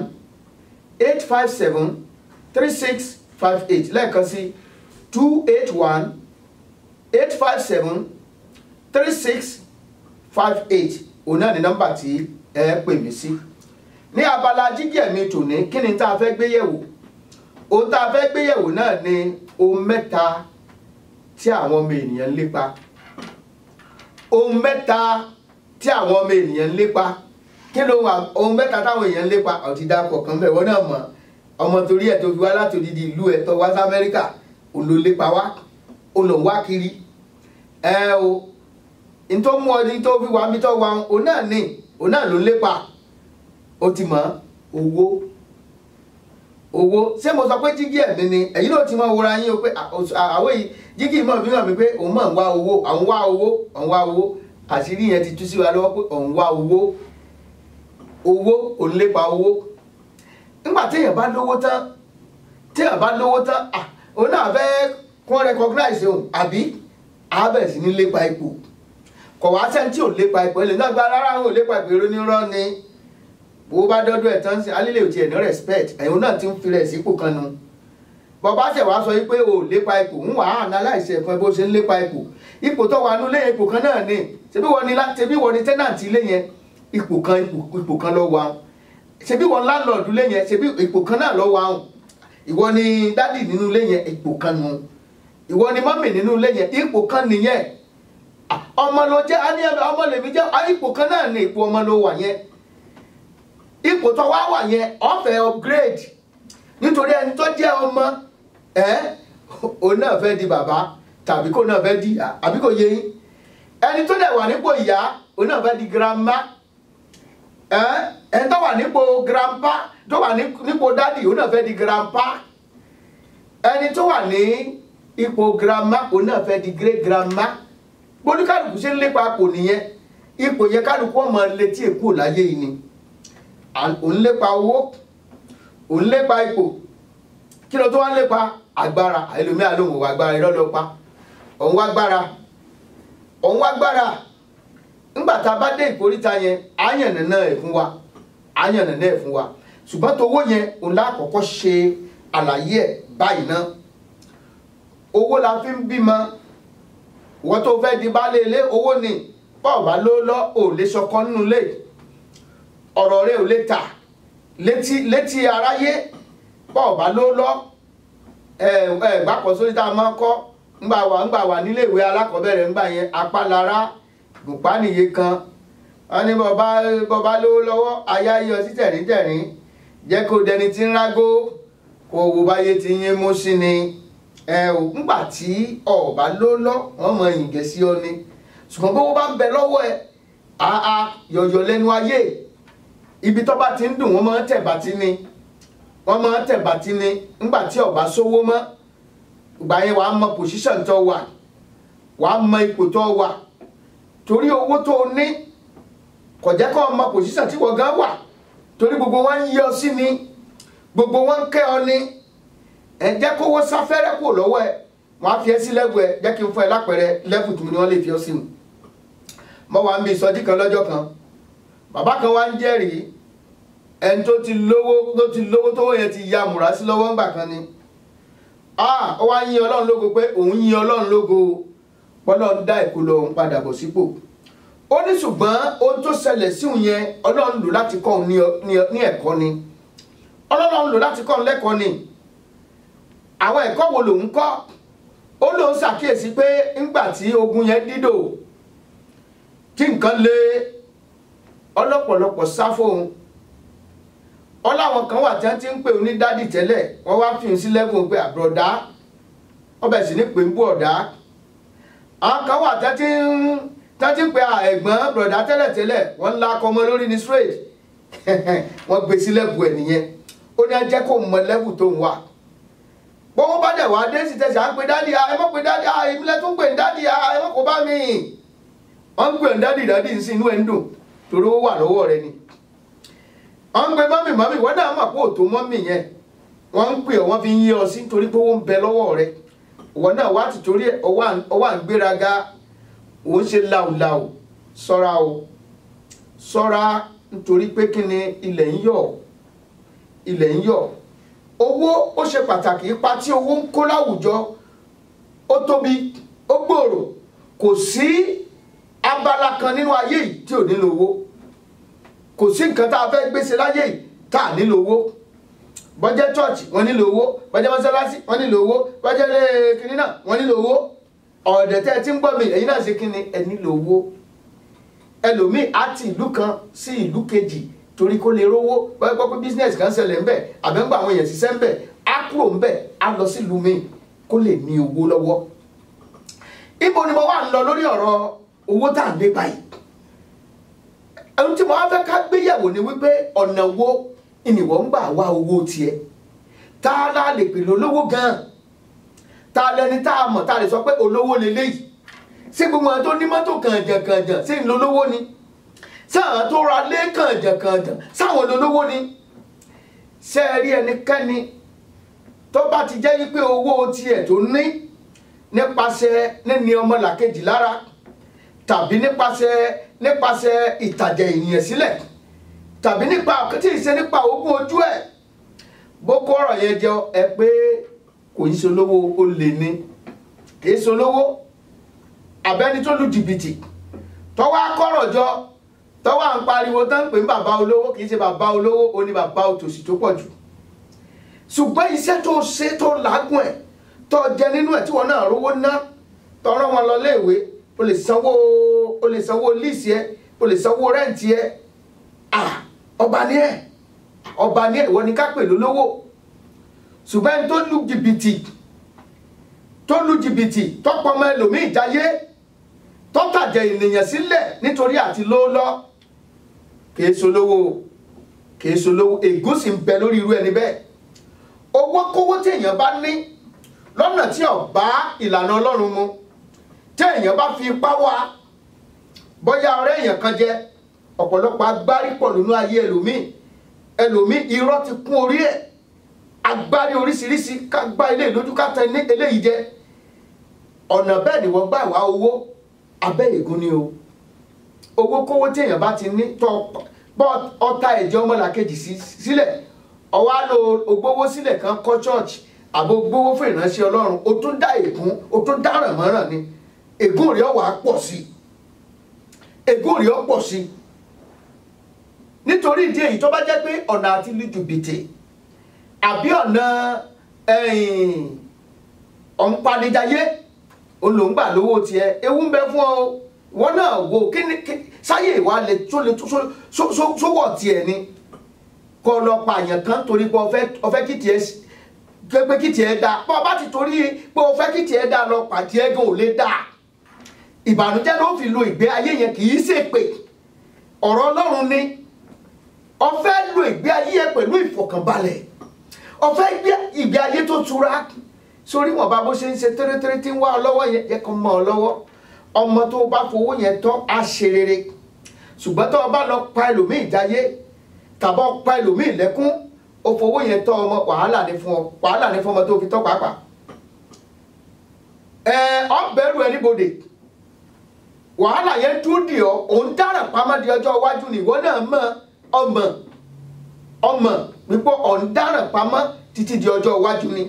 857 3658 lẹ́ẹ̀kan sí 281 857 3658 òun náà ni nọ́mbà tí ẹ pè mí sí. Ní abala Jígí Ẹ̀mí tòní, kí ni tá a fẹ́ gbé yẹ̀wò? Ohun tá a fẹ́ gbé yẹ̀wò náà ni ohun mẹ́ta tí àwọn ọmọ ènìyàn ń lépa. Ohun mẹ́ta tí àwọn ọmọ ènìyàn ń lépa. Kí ló wà ohun mẹ́ta táwọn èèyàn ń lépa? Ọ̀tí dápọ̀ kan bẹ́ẹ̀ wọ́n náà mọ̀. Ọmọ torí ẹ̀ tó fi wá láti odidi ìlú ẹ̀ tó wá sí Amẹ́ríkà, òun ló lépa wá, òun ló wá kiri. N tó mú ọdún tó fi wá mi tó wá òun náà ló lépa. Ó ti mọ̀ owó. Ṣé mo sọ pé Jígí Ẹ̀mí ni? Ẹ̀yin náà ti mọ̀ wúra yín o pé àwọn yìí Jígí mọ̀ fi hàn mí pé òun mọ̀ ń wá owó, òun wá owó. Àṣírí yẹn ti tú sí wa lọ́wọ́ pé òun wá owó. Òun lépa owó. Nígbà téèyàn bá lówó tán, òun náà fẹ́ kún recognize òun, àbí abẹ́ sí ní lépa ipò. Kọ̀ wá sẹ́ni tí ò lépa ipò, ẹlẹ́ náà gba rárá òun ò lépa ipò, èrò ní rán ni. owó bá dọ́dọ̀ ẹ̀ tán sí alílẹ̀ òtí ẹ̀ ní respect ẹ̀yìn náà ti ń fi rẹ̀ sípò kan nu bọ́bá ṣẹ̀ wá sọ wípé o lépa ipò ń wà á analyse ẹ̀fọn bó ṣe ń lépa ipò tó wà nílé ipò kan náà ni ṣebí wọ́n ni tẹ́nàntì ilé yẹn ipò kan lọ wà ṣebí wọ́n landlord ilé yẹn ṣebí ipò kan náà lọ wà ìwọ ni dádì nínú ilé yẹn ipò kan nu ìwọ ni mọ́mì nínú ilé yẹn ipò kan nìyẹn ọmọ ló jẹ́ ọmọ lèmi jẹ́ ipò kan náà ni ipò ọmọ ló wà yẹn ipò tó wà yẹn ọ̀fẹ́ upgrade nítorí ẹni tó jẹ́ ọmọ òun náà fẹ́ di bàbá tàbí kò náà fẹ́ di ìyá àbí kò yé yín ẹni tó dẹ̀ wà nípò ìyá òun náà fẹ́ di grandma ẹni tó wà nípò grandpa tó wà nípò dádì òun náà fẹ́ di grandpa ẹni tó wà ní ipò grandma òun náà fẹ́ di great grandma bóníkàlùkù ṣe ń lépa kò nìyẹn ipò yẹ kálukú ọmọ létí èkó láyé yìí ni òun lépa owó òun lépa ipò kí ló tó wá lépa agbára ẹlòmíà lóhùn wà agbára ìrọ́lọ́pá òun wá gbára ńgbà tá a bá dé ìkóríta yẹn àyànnà ẹ̀ fún wa ṣùgbọ́n tówó yẹn òun lákọ̀ọ́kọ́ ṣe àlàyé ẹ̀ báyìí náà owó la fi ń bímọ wọ́n tó fẹ́ di baálé ilé owó ni bọ́ọ̀bá ló lọ ò lè ṣọkọ nínú ilé ọ̀rọ̀ rẹ̀ ò lè tà létí aráyé bọ́ọ̀bá ló lọ gbàpọ̀ sórí tá a máa kọ́ ńgbà wà nílé ìwé alákọ̀ọ́bẹ̀rẹ̀ ńgbà yẹn apálára gùnpánìyé kan wọ́n ní bọ́ọ̀bá lówó lọ́wọ́ ayá yọ sí tẹ̀ríntẹ̀rín jẹ́ kó dẹni tí ń rágó kó owó báyé ti yín mú sí ni ńgbà tí ọ̀bá ló lọ wọ́n mọ ìyìngẹ̀ sí ọ ni ṣùgbọ́n bówó bá ń bẹ lọ́wọ́ ẹ yọ̀yọ̀ lẹ́nu ayé ibi tó bá ti ń dùn wọ́n máa ń tẹ̀bàtí ni ńgbà tí ọ̀bá sówó mọ́ ìgbà yẹn wàá mọ pòṣíṣàn tó wà wàá mọ ipò tó wà torí owó tó ní kò jẹ́ kó mọ pòṣíṣàn tí wọ́n gan wà torí gbogbo wọn ń yí ọ sí ni gbogbo wọn ń kẹ́ ọ ní jẹ́ kówó sáfẹ́rẹ́ kò lọ́wọ́ ẹ wọ́n á fi ẹ́ sí lẹ́bù ẹ jẹ́ kí n fún ẹ lápẹẹrẹ lẹ́bù tí wọ́n lè fi ọ́ sí mu mọ́ wàá ń bí ìsọjí kan lọ́jọ́ kan bàbá kan wá ń jẹ́rìí ẹni tó ti lówó tó yẹn ti ya múra sí lọ́wọ́ ńgbà kan ni ó wá yìn Ọlọ́run lógo pé òun yìn Ọlọ́run lógo pọ́lọ́ dá ìkólọ òun padà bọ̀ sípò ó ní ṣùgbọ́n ohun tó ṣẹlẹ̀ sí òun yẹn Ọlọ́run lò láti kọ́ òun ní ẹ̀kọ́ ni Ọlọ́run lò láti kọ́ òun lẹ́kọ̀ọ́ ni àwọn ẹ̀kọ́ wo lòun kọ́ ó lòun ṣàkíyèsí pé ńgbà tí ogun yẹn dídò tí nǹkan le ọlọ́pọ̀lọpọ̀ sá fóun ọláwọn kan wà tí wọ́n ti ń pè ní dádì tẹ́lẹ̀ wọ́n wá fi hàn sí lẹ́gùn pé àbúrọ̀dá ọbẹ̀ sì ní pé ń bú ọ̀dá àwọn kan wà tí wọ́n ti ń pè ẹ̀gbọ́n bùrọ̀dá tẹ́lẹ̀tẹ́lẹ̀ wọ́n ńlá akọ ọmọ lórí ní straight wọ́n gbé sí lẹ́gùn ẹ̀ nìyẹn ó ní ajẹ́ kó mọ lẹ́gùn tó ń wà bọ́wọ́ bá dẹ̀ wá dé sí tẹ̀sí à ń pe dádì ẹ mọ̀ pé dádì ìmílẹ̀ tó ń pè ní dádì ẹ mọ̀ kó bá mi wọ́n ń pè ní dádì ń sin inú ẹ̀ ń dùn torí ó wà lọ́wọ́ rẹ ni wọ́n ń pe mọ́mì wọ́n náà mọ̀ pé òtó mọ́mì yẹn wọ́n ń pè wọ́n fi ń yí ọ sí torí pé ó ń bẹ lọ́wọ́ rẹ wọ́n náà wá ti torí ọwọ́ à ń gbéraga ò ń ṣe làwùlàwù ṣọ́ra nítorí pé kí ni ilẹ̀ ń yọ̀ owó ó ṣe pàtàkì ipa tí owó ń kó láwùjọ ó tóbi ó gbòòrò kò sí abala kan nínú ayé yìí tí ò nílò owó kò sí nǹkan tá a fẹ́ gbèsè láyé yìí tá a nílò owó bọ́jẹ́ chọ́ọ̀chì wọ́n nílò owó bọ́jẹ́ mọ́sálásí wọ́n nílò owó bọ́jẹ́ kìnní náà wọ́n nílò owó ọ̀dẹ̀ tẹ́ ẹ ti ń gbọ́ mi ẹ̀yin náà ṣe kí ni ẹ nílò owó ẹlòmíì á ti ìlú kan sí ìlú kejì torí kó lè rówó gbọ́ pé business kan ṣẹlẹ̀ ńbẹ̀ àbẹ́ńgbà àwọn èèyàn ṣiṣẹ́ ńbẹ̀ á kúrò ńbẹ̀ á lọ sí ìlú mi kó lè ní owó lọ́wọ́ ibo ni mo wà ń lọ lórí ọ̀rọ̀ owó tá à ń lé báyìí ohun tí mo wá fẹ́ ká gbéyẹ̀wò ni wípé ọ̀nà wo ìnìwọ̀ ń gbà wá owó tiẹ̀ tá a lá lè pè lólówó gan-an tá a lẹni tá a mọ̀ tá a lè sọ pé olówó leléyìí sí gbogbo àwọn tó ní mọ́tò kànjànkànjàn sí ìlólówó ni sáwọn tó ra lé kànjànkànjàn sáwọn olólówó ni ṣé ẹ rí ẹnikẹ́ni tó bá ti jẹ́ wípé owó tiẹ̀ tó ní nípasẹ̀ níní ọmọlàkejì lára tàbí nípasẹ̀ ìtàjẹ̀ ènìyàn sílẹ̀ tàbí nípa tí ì ṣe nípa ogún ojú ẹ̀ bó kó ọ̀rọ̀ yẹn jẹ ẹ pé kò ń ṣolówó olè ni kì í ṣolówó àbẹ́ni tó lu jìbìtì tọ́wọ́ akọ́rọ̀ jọ tọ́wọ́ à ń pariwo tán ń pè ní bàbá olówó kì í ṣe bàbá olówó ó ní bàbá òtòṣì tó pọ̀ jù ṣùgbọ́n iṣẹ́ tó ṣe tó làágùn ẹ̀ tó jẹ nínú ẹ̀ tí wọ́n náà rówó ná tọ́rọ́ wọn lọ léèwé o lè sanwó líìsì ẹ o lè sanwó rẹ́ǹtì ẹ ọba ní ẹ̀ ìwọ ni ká pè lólówó ṣùgbọ́n ẹni tó lu jìbìtì tọ́pọ̀ ọmọ ẹlòmíì jáyé tọ́tàjẹ̀ ènìyàn sílẹ̀ nítorí àti lóòlọ́ kìí ṣolówó ègún sì ń bẹ lórí irú ẹni bẹ́ẹ̀ owó kówó tí èèyàn bá ní lọ́nà tí ò bá ìlànà Ọlọ́run mu tí èèyàn bá fi ipá wá bóyá ọ̀rẹ́ èèyàn kan jẹ ọ̀pọ̀lọpọ̀ agbárí pọ̀ nínú ayé ẹlòmíì irọ́ ti kún orí ẹ̀ agbárí oríṣiríṣi ká gbá ilé ìlójú ká tẹ eléyìí jẹ ọ̀nà bẹ́ẹ̀ ni wọ́n gbà wá owó abẹ́ ègún ni o owó kówó tí èèyàn bá ti ní tọ́ ọta ẹ̀jẹ̀ ọmọlàkejì sílẹ̀ ọwá lo ogbówó sílẹ̀ kan kọ́ church àbò gbówó fún ìránṣẹ́ Ọlọ́run o tún dá ègún o tún dáràn mọ́ràn ni ègún rẹ̀ wà pọ̀ sí nítorí ìdí èyí tó bá jẹ́ pé ọ̀nà àti lu jìbìtì àbí ọ̀nà ọ̀npanijayé olóńgbà lówó tiẹ̀ ewu ń bẹ fún ọ wọn náà wo kíni sáyé ìwà lè sówọ̀ tiẹ̀ ni kọ́ lọ pààyàn kan torí pé ọfẹ́ kí tiẹ̀ dá pọ́ bá ti torí pé ọfẹ́ kí tiẹ̀ dá lọ pàtí ẹ̀gàn ò lè dá ìbànújẹ́ ló fi lo ìgbé ayé yẹn kì í ṣèpè ọ̀rọ̀ Ọlọ́run ni ọfẹ́ lo ìgbé ayé yẹn pẹ̀lú ìfọ̀kànbalẹ̀ ọfẹ́ ìgbé ayé tó tura sórí wọn bá bó ṣe ń ṣe tẹ́rẹ́tẹ́rẹ́ tí ń wá ọ lọ́wọ́ yẹn yẹ kàn mọ́ ọ lọ́wọ́ ọmọ tó bá fowó yẹn tọ́ á ṣe rere ṣùgbọ́n tó o bá lọ pa ẹlòmíì jáyé tàbọ̀ pa ẹlòmíì lẹ́kún o fowó yẹn tọ́ ọmọ wàhálà ní fún ọmọ tó fi tọ́ pàápàá ọbẹ̀rù ẹ níbodè wàhálà yẹn tún dì ọ́ òun dára pamọ́ di ọjọ́ iwájú ni ìwọ náà mọ ọmọ wípé òun dára pamọ́ títí di ọjọ́ iwájú ni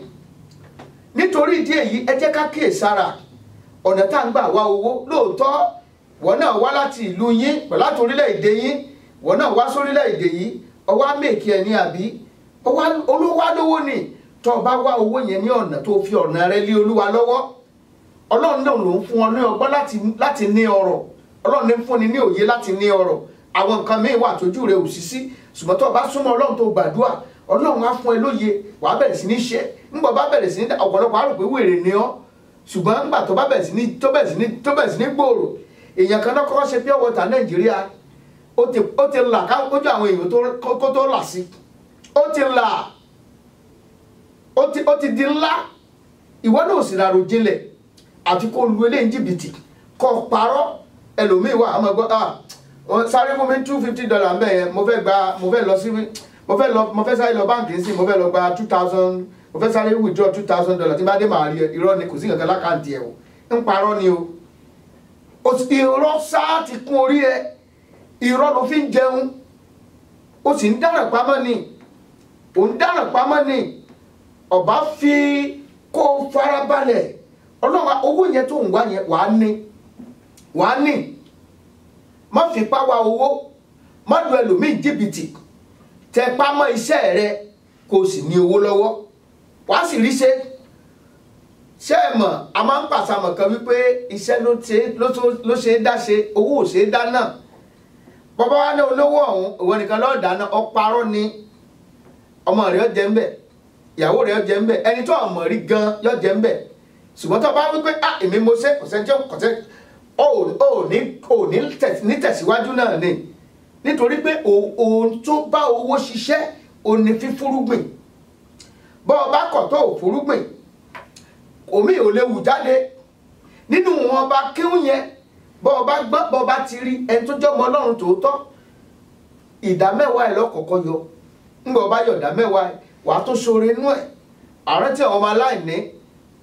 nítorí ìdí èyí ẹ jẹ́ ká kíyèsára ọ̀nà tá à ń gbà wá owó lóòótọ́ wọ́n náà wá láti ìlú yín pẹ̀lú láti orílẹ̀-èdè yín wọ́n náà wá sórílẹ̀-èdè yìí ọwá mèkì ẹni àbí olówó lówó ni tó o bá wá owó yẹn ní ọ̀nà tó fi ọ̀nà rẹ lé Olúwa lọ́wọ́ Ọlọ́run náà ló ń fún ọ ní ọgbọ́n láti ní ọrọ̀ Ọlọ́run ní fúnni ní òye láti ní ọrọ̀ àwọn nǹkan míì wà tójú rẹ ò sí sí ṣùgbọ́n tó o bá súnmọ́ Ọlọ́run tó gbàdúrà Ọlọ́run á fún ẹ lóye wàá bẹ̀rẹ̀ sí ní ṣe ńgbà bá bẹ̀rẹ̀ sí ní ọ̀pọ̀lọpọ̀ á rò pé wèrè ni ọ́ ṣùgbọ́n ńgbà tó bẹ̀rẹ̀ sí ní gbòòrò èèyàn kan náà kọ́kọ́ ṣe pure water Nàìjíríà ó ti là káwọ́jú àwọn èèyàn kó tó là sí ó ti di ńlá ìwọ náà sì rárò jinlẹ̀ àti kó lu eléyìí jìbìtì kó parọ́ ẹlòmíì wà àmọ́ gbọ́ sáré fún mi $250 mbẹ́ yẹn mo fẹ́ sáré lọ báǹkì sí mo fẹ́ lọ gba 2000 mo fẹ́ sáré withdraw $2000 tí bá dé màá rí ẹ irọ́ ni kò sí nǹkan lákàntì ẹ̀ o ń parọ́ ni o irọ́ sáà ti kún orí ẹ irọ́ ló fi ń jẹun ó sì ń dáràn pamọ́ ni ọba fi kó farabalẹ̀ Ọlọ́run owó yẹn tó ń wá yẹn wàá ní má fi ipá wá owó má lu ẹlòmíì jìbìtì tẹ pamọ́ iṣẹ́ rẹ kó o sì ní owó lọ́wọ́ wàá sì rí ṣe é mọ̀ a máa ń pàṣàmọ̀ kan wípé iṣẹ́ ló ṣe é dá ṣe owó ò ṣe é dá náà bàbá wa ní olówó ọ̀hún ìwọ nìkan lọ́ọ́ dáná ọparọ́ ni ọmọ rẹ̀ yọ jẹ́ ń bẹ̀ ìyàwó rẹ̀ yọ jẹ́ ń bẹ̀ ẹni tó ọmọ rí gan yọ jẹ́ ń bẹ̀ ṣùgbọ́n tó bá wípé èmi mo ṣe kọ̀sẹ́ ní tẹ̀síwájú náà ni nítorí pé òun tó bá owó ṣiṣẹ́ òun ni fífúrúgbìn bọ́ ọ bá kọ̀ tó òfúrúgbìn omi ò lè wù jáde nínú wọn bá kíhún yẹn bọ́ ọ bá gbọ́n bọ́ ọ bá ti rí ẹni tó jọmọ Ọlọ́run tòótọ́ ìdá mẹ́wàá ẹ̀ lọ́kọ̀ọ̀kan yọ ńgbà ọ bá yọ ìdá mẹ́wàá ẹ̀ wàá tó ṣoore inú ẹ̀ àrántí àwọn ọmọ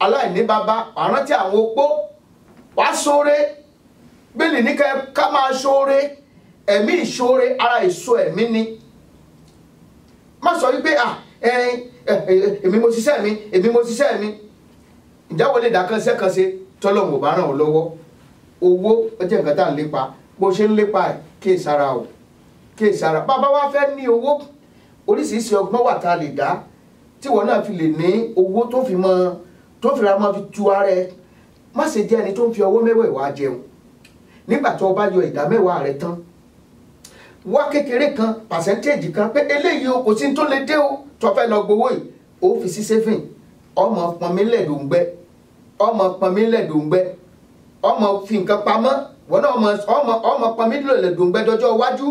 aláìní bàbá àrántí àwọn opó wàá ṣoore bẹ́ẹ̀ni ní ká máa ṣoore ẹ̀mí ìṣoore ara èso ẹ̀mí ni. Má sọ wípé èmi mo ṣiṣẹ́ mi, èmi mo ṣiṣẹ́ mi. Ǹjẹ́ wọ́n lè dá kan ṣẹ́ kan ṣe tọ́lọ́run ò bá ràn ọ́ lọ́wọ́? Owó ó jẹ́ nǹkan tá à ń lépa, bó ṣe ń lépa ẹ̀ kíyèsára o, kíyèsára. Bàbá wa fẹ́ ní owó, oríṣiríṣi ọgbọ́n wà tá a lè dá tí wọ́n náà fi lè ní owó tó fi ra mọ́ fi tu ara ẹ. Má ṣe jẹ́ ẹni tó ń fi ọwọ́ mẹ́wẹ̀ẹ̀wá jẹun. Nígbà tó o bá yọ ìdá mẹ́wàá rẹ tán, wá kékeré kan pàṣẹ́ntéèjì kan pé eléyìí o kò sí tó lè dé o tó fẹ́ lọ gbowó yìí, ó fi sí saving. Ọmọ pọnmi lẹ́dòǹgbẹ́, ọmọ pọnmi lẹ́dòǹgbẹ́, ọmọ fi nǹkan pamọ́, wọ́n náà ọmọ pọnmi lẹ́dòǹgbẹ́ dọjọ́ iwájú.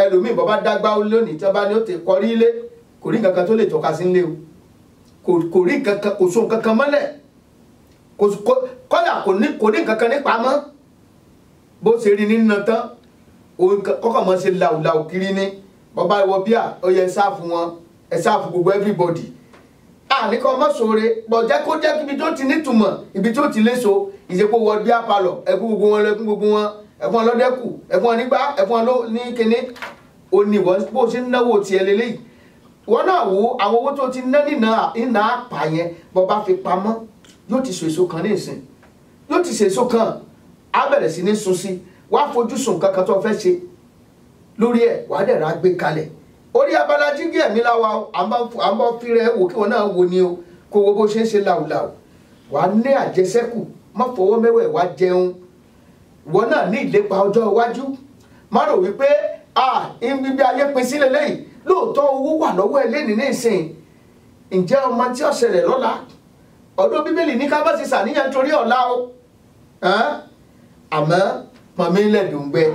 Ẹlòmíì bọ́ bá dágbá lónìí tí wọ́n bá ní ó ti kọrí ilé, kò rí nǹkan kan tó lè tọ́ka sí ilé o, kò rí nǹkan kan, kò so nǹkan kan mọ́lẹ̀, kọ́dà kò ní nǹkan kan nípa mọ́. Bó ṣe rí nínú tán, kọ́kọ́ mọ́ ṣe làwùlàwù kiri ní bọ́bá ìwọ bíà ó yẹ sáàfù wọn, ẹ sáàfù gbogbo everybody. Àníkọ́ mọ́ sóore pọ̀ jẹ́ kó jẹ́ ibi tó ti nítumọ̀, ibi tó ti léso, ìṣepò wọ bíà palọ̀, ẹkún gbogbo wọn lẹ́kún gbogbo wọn, ẹ̀fọn ọlọ́dẹ́kù, ẹ̀fọn nígbà, ẹ̀fọn ní kíní. Ó ní wọ́n bó ṣe ń náwó tiẹ̀ lélẹ́yìí. Wọ́n náà wo àwọn owó tó ti ná nínà àpà yẹn bọ́bá fi pamọ́, yóò ti so èso kan ní ìsìn, yóò ti ṣe èso kan, á bẹ̀rẹ̀ sí ní sun sí. Wá fojú sùn kankan tó fẹ́ ṣe lórí ẹ̀, wàá dẹ̀ ra gbé kalẹ̀. Orí abala jígí ẹ̀mí láwa à ń bọ́ fi rẹ̀ wò kí wọn náà wo ni o, kó wo bó ṣe ń ṣe làwùlàwù. Wàá ní àjẹsẹ́kù, má fọwọ́ mẹ́wẹ̀ wá jẹun. Wọn náà ní ìlépa ọjọ́ iwájú. Má rò wípé ibi bí ayé pin sílẹ̀ lẹ́yìn, lóòótọ́ owó wà lọ́wọ́ ẹ lẹ́ni ní ìsìn. Ǹjẹ́ ọmọ tí ó ṣẹlẹ̀ lọ́la? Ọdún Bíbélì ní ká má ṣe ṣàníyàn torí ọ̀la o. Àmọ́ pọ̀nmi lẹ́dùngbẹ́.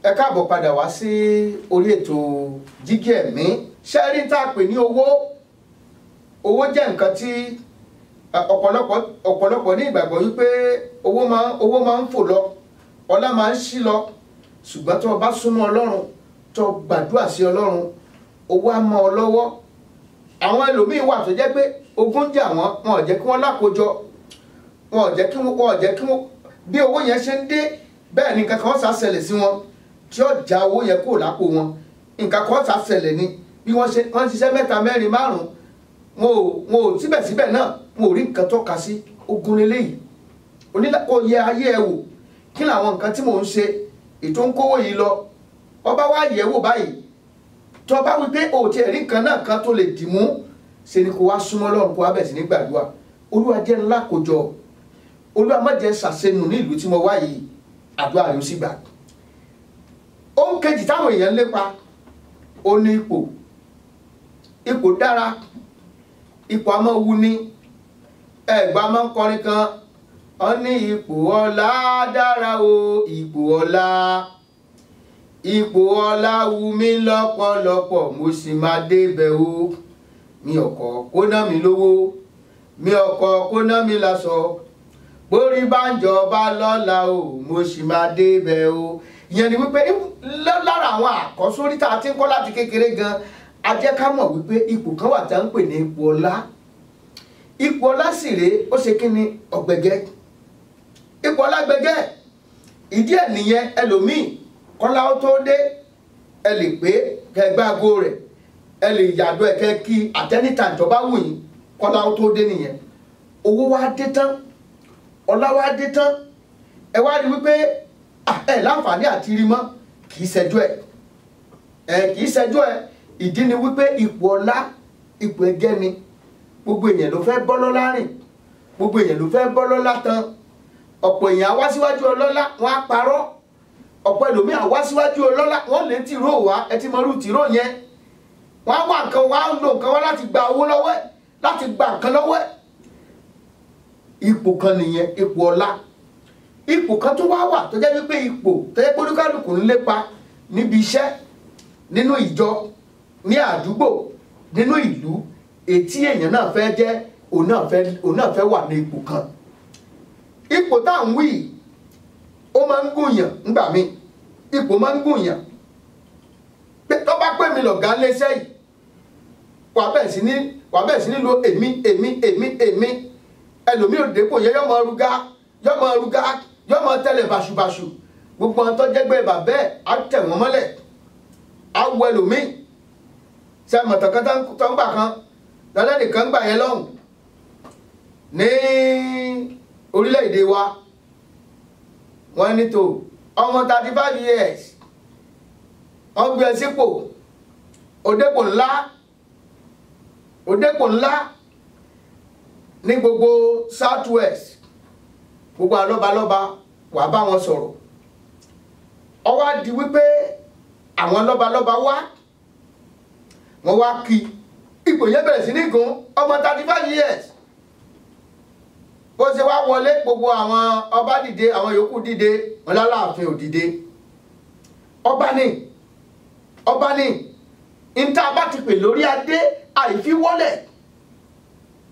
ẹ káàbọ̀ padà wá sí orí ètò jígí ẹ̀mí. ṣẹ́rí tá a pè ní owó jẹ́ nǹkan tí ọ̀pọ̀lọpọ̀ ní ìgbàgbọ́ wípé owó máa ń fò lọ, ọlá máa ń ṣí lọ, ṣùgbọ́n tó o bá súnmọ́ Ọlọ́run, tó o gbàdúrà sí Ọlọ́run, owó á mọ́ ọ lọ́wọ́. àwọn ẹlòmíín wà tó jẹ́ pé ogun jà wọ́n, wọn ò jẹ́ kí wọ́n lákòjọ, wọn ò jẹ́ kí wọ́n bí owó yẹn ṣe ń dé bẹ́ẹ̀ ni nǹkan kan sá ṣẹlẹ̀ sí wọn tí ó já owó yẹn kúrò lápò wọn. nǹkan kan sá ṣẹlẹ̀ ni bí wọ́n ṣiṣẹ́ 3 4 5 wọn ò síbẹ̀síbẹ̀ náà wọn ò rí nǹkan tọ́ka sí. ogun leléyìí kò yẹ ayé ẹ wò, kí làwọn nǹkan tí mò ń ṣe ètò ń kówó yìí lọ. ọba wá yẹ̀ wò báyìí tó bá wí pé òtí ẹ̀rí nǹkan náà kan tó lè dì mú, ṣe ni kò wá súnmọ́ Ọlọ́run, kó wá bẹ̀ sí ní gbàdúrà. Olúwa jẹ́ ńlá kójọ, Olúwa má jẹ́ ṣàṣenù ní ìlú tí mo wá yìí, àdúrà rẹ̀ ó sì gbà. ohun kejì táwọn èèyàn lépa ó ní ipò dára, ipò a máa wú ní ẹ̀gbá máa ń kọrin kan, ó ní ipò ọlá dára o, ipò ọlá wù mí lọ́pọ̀lọpọ̀, mo sì máa débẹ̀ o. mi ọkọ̀ kó ná mi lówó, mi ọkọ̀ kó ná mi láṣọ, borí bá ń jọba lọ́la o, mo sì máa débẹ̀ o. ìyẹn ni wípé lára àwọn àkọ́sórí tá a ti ń kọ́ láti kékeré gan, a jẹ́ ká mọ̀ wípé ipò kan wà tá ń pè ní ipò ọlá. ipò ọlá sì rèé, ó ṣe kí ni ọ̀gbẹ̀gẹ́. ipò ọlá gbẹgẹ́, ìdí ẹ̀ nìyẹn ẹlòmíì kọ́lá ó tó dé ẹ lè pé kẹgbàgbó rẹ̀, ẹ lè yàdọ̀ ẹ̀kẹ́ kí àtẹ́nìtà ìjọba wù yín, kọ́lá ó tó dé nìyẹn. owó wá dé tán, ọlá wá dé tán, ẹ wá rí wípé ẹ láǹfààní àti rí mọ́, kì í ṣẹjọ́ ẹ. ìdí ni wípé ipò ọlá, ipò ẹgẹ́ ni. gbogbo èèyàn ló fẹ́ bọ́ lọ́lá rìn, gbogbo èèyàn ló fẹ́ bọ́ lọ́lá tán. ọ̀pọ̀ èèyàn wá síwájú ọlọ́lá, wọ́n á parọ́. ọ̀pọ̀ ẹlòmíì wá síwájú ọlọ́lá, wọ́n lè tìró wá, ẹ ti mọrú tìró yẹn. wọ́n á wá nǹkan, wọ́n á lo nǹkan wá láti gba owó lọ́wọ́ ẹ̀, láti gba nǹkan lọ́wọ́ ẹ̀. ipò kan nìyẹn, ipò ọlá. ipò kan tó wá wà tó jẹ́ wípé ipò tó jẹ́ pé olúkálùkù ń lépa níbi iṣẹ́, nínú ìjọ, ní àdúgbò, nínú ìlú, ètí èèyàn náà fẹ́ jẹ́, òun náà fẹ́ wà ní ipò kan. ipò tá à ń wí ó máa ń gùnyàn ńgbà míì, ipò máa ń gùnyàn. tó bá pè mí lọ̀gá léṣẹ́ yìí, wà bẹ́ẹ̀ sí ní lo èmi. ẹlòmíì ò dépò yẹ yọ́ máa rúgá, yọ́ máa tẹ́lẹ̀ bàṣubàṣu. gbogbo àwọn tó jẹ́gbẹ́ bàbẹ́ á tẹ̀ wọ́n mọ́lẹ̀, á wọ ẹlòmíì. ṣe àmọ̀tàn kan tó ń gbà kan lọ́lẹ́ nìkan gbà yẹn lọ́hùn ní orílẹ̀-èdè wa. wọ́n ní tó ọmọ 35 years wọ́n gbé ẹ sípò, òdépò ńlá ní gbogbo South West. gbogbo alọ́balọ́ba wà bá wọn sọ̀rọ̀. ó wá di wípé àwọn lọ́balọ́ba wọ́n wá kí ipò yẹn bẹ̀rẹ̀ sí ní gun ọmọ 35 years. bó ṣe wá wọlé, gbogbo àwọn ọba dìde, àwọn yòókù dìde, wọn láláàfin ò dìde. ọba ní níta bá ti pè lórí adé àìfiwọ́lẹ̀.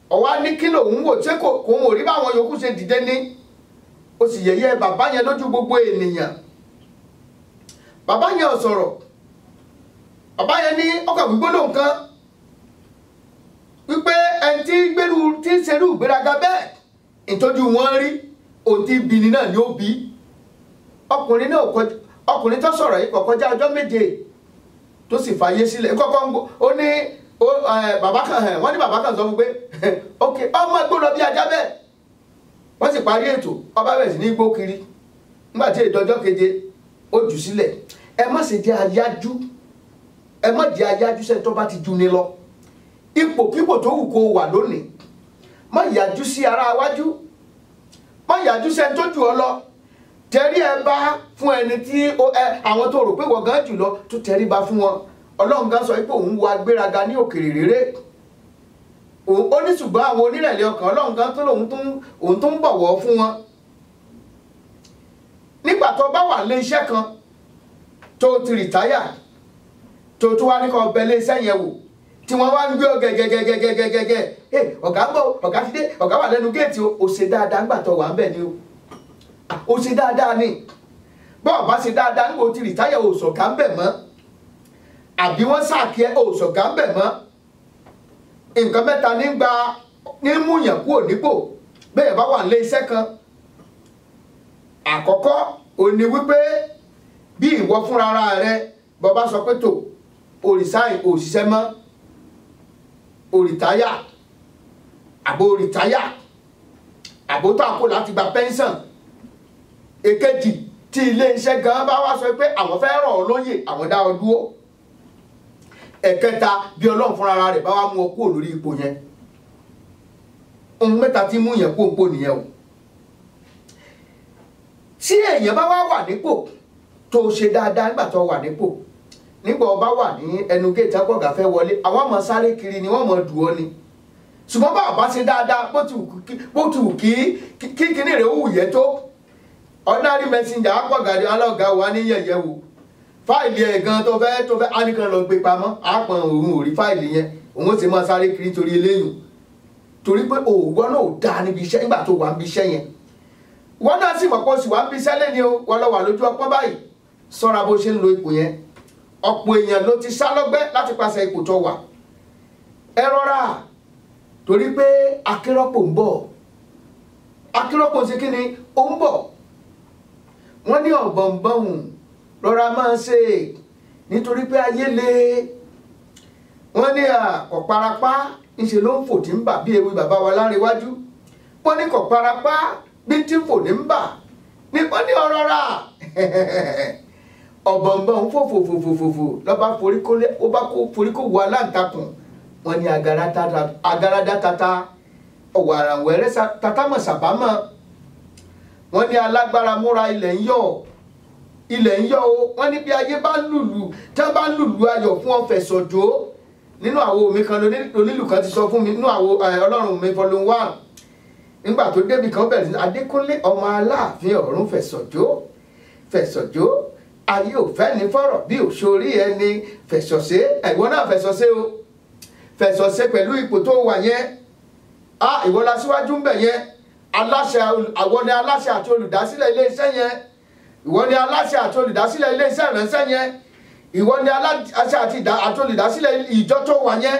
ọwá ní kí lòun wò tí kò wò rí báwọn yòókù ṣe dìde ní. ó sì yẹ̀yẹ́ bàbá yẹn lójú gbogbo ènìyàn. bàbá yẹn ò sọ̀rọ̀. bàbá yẹn ní ọkọ̀ gbígbóná nǹkan wípé ẹni tí ń ṣerú ìgbéraga bẹ́ẹ̀, ìtọ́jú wọn rí, ohun tí bini náà ni ó bí. ọkùnrin tó sọ̀rọ̀ yìí kò kọjá ọjọ́ 7 tó sì fàyè sílẹ̀. kọ́kọ́ ó ní bàbá kan, wọ́n ní bàbá kan sọ fún pé ok ọmọ gbọ́dọ̀ bí ajá bẹ́ẹ̀. wọ́n sì parí ètò, ọba bẹ̀rẹ̀ sí ní gbó kiri. nígbà tí ìdọ́jọ́ 7 ó jù sílẹ̀. ẹ má ṣe jẹ́ ayájú, ẹ má jẹ́ ayájú sẹ́ni tó bá ti ju ni lọ. ipòkípò tó wù kó wà lónìí, má yájú sí ara wájú, má yájú sẹ́ni tó jù ọ lọ. tẹrí ẹ bá fún ẹni tí àwọn tó rò pé wọ́n gan jù lọ, tó tẹrí bá fún wọn. Ọlọ́run gan sọ pé òun wo agbéraga ní òkèrè réré, ó ní ṣùgbọ́n àwọn onírẹ̀lẹ̀ ọkàn Ọlọ́run kan tó òun tó ń bọ̀wọ̀ fún wọn. Nígbà tó bá wà lé iṣẹ́ kan tó ti rìtáyà tó tún wá ní kó bẹ lé iṣẹ́ yẹn wò tí wọ́n wá ń gbé ọ gẹ́gẹ́gẹ́gẹ́gẹ́gẹ́ ọ̀gá ń bọ̀ ọ̀gá ti dé ọ̀gá wà lẹ́nu géètì o ṣe dáadáa nígbà tó wà ń bẹ̀ ni o ṣe dáadáa ni bọ́ọ̀ bá ṣe dáadáa nígbà ó ti rìtáyà o ṣọ̀gá ń bẹ̀ mọ́ àbí wọ́n sàkí ẹ o ṣọ̀gá ń bẹ̀ mọ́. Nǹkan mẹ́ta ní múyàn kúrò nípò bẹ́ẹ̀ bá wà lé iṣẹ́ kan. Àkọ́kọ́ ò ní wípé bí ìwọ fúnra rẹ bọ́ bá sọ pé tó òrìṣàì òṣìṣẹ́ mọ́ òrìtáyà àbó tó àkó láti gba pẹ́ńsàn. Èkejì tí ilé iṣẹ́ gan bá wá sọ pé àwọn fẹ́ rọ̀ ọ́ lóyè àwọn dá ọ dúró. Ẹ̀kẹta bí Ọlọ́run fúnra rẹ̀ bá wá mú ọ kúrò lórí ipò yẹn. Ohun mẹ́ta tí mú yẹn kó nìyẹn o. Tí èèyàn bá wá wà nípò tó ṣe dáadáa nígbà tó wà nípò nígbà ọba wà ní ẹnu géètì àgbọ̀gà fẹ́ wọlé àwọn ọmọ sáré kiri ni wọ́n mọ̀ dùn ọ́ ni. Ṣùgbọ́n bá ọba ṣe dáadáa bó ti wù kí kíní rẹ̀ ó wù yẹ tó ordinary messenger àgbọ̀gà alọ́gà wà ní yẹ̀yẹ́ wò fáìlì ẹ̀ gan tó fẹ́ ánìkan lọ gbé pamọ́ àpọ̀n òun ò rí fáìlì yẹn òun ó sì máa sáré kiri torí eléyìí torí pé òògùn náà ò dáa níbi iṣẹ́ nígbà tó wà níbi iṣẹ́ yẹn. Wọ́n náà sì mọ̀ pé oṣù wa ń bí sẹ́lẹ̀ ni o wọ́n lọ wà lójú ọpọ́n báyìí sọ́ra bó ṣe ń lo ipò yẹn. Ọ̀pọ̀ èèyàn ló ti sá lọ́gbẹ́ láti pàṣẹ ipò tó wà. Ẹ rọra torí pé akérọ́pò ń bọ̀ akérọ́pò ṣe kí ni ó ń bọ̀. Wọ́n ní ọ̀bọ̀nbọ̀n rọra máa ṣe nítorí pé ayé le. Wọ́n ní ọ̀parapá ńṣe ló ń fò tí ń bà bí ewì bàbá wa Lárewájú. Wọ́n ní kọ̀parapá bí tí ń fò ní ń bà nípa ní ọ̀rọ̀ rà ọ̀bọ̀nbọ̀n fòfòfòfòfò lọ́ba foríkó wọ aláǹtakùn. Wọ́n ní agarada tata ọ̀wọ̀ àràwẹ̀rẹ́ tatámọ̀ sàbámọ̀. Wọ́n ní alágbára múra ilẹ̀ ń yọ̀ o. Wọ́n ní bí ayé bá lùlù tí wọ́n bá lùlù ayọ̀ fún ọ̀fẹ́ sọ̀jọ́ nínú àwo mi kan onílù kan ti sọ fún mi nínú àwo Ọlọ́run mi volume 1 nígbà tó débi kan bẹ̀rẹ̀ sí Adékúnlé ọmọ Aláàfin ọ̀run fẹ̀sọ̀jọ́ ayé ò fẹ́ ní fọ̀rọ̀ bí òṣòrí ẹni fẹ̀sọ̀ṣe ẹ̀gbọ́n náà fẹ̀sọ̀ṣe o fẹ̀sọ̀ṣe pẹ̀lú ipò tó wà yẹn ìwọ la síwájú ń bẹ̀ yẹn àwọn ni aláṣẹ àti olùdásílẹ̀ ilé iṣẹ́ yẹn ìwọ ni aláṣẹ àti olùdásílẹ̀ ilé iṣẹ́ ìránṣẹ́ yẹn ìwọ ni aláṣẹ àti olùdásílẹ̀ ìjọ tó wà yẹn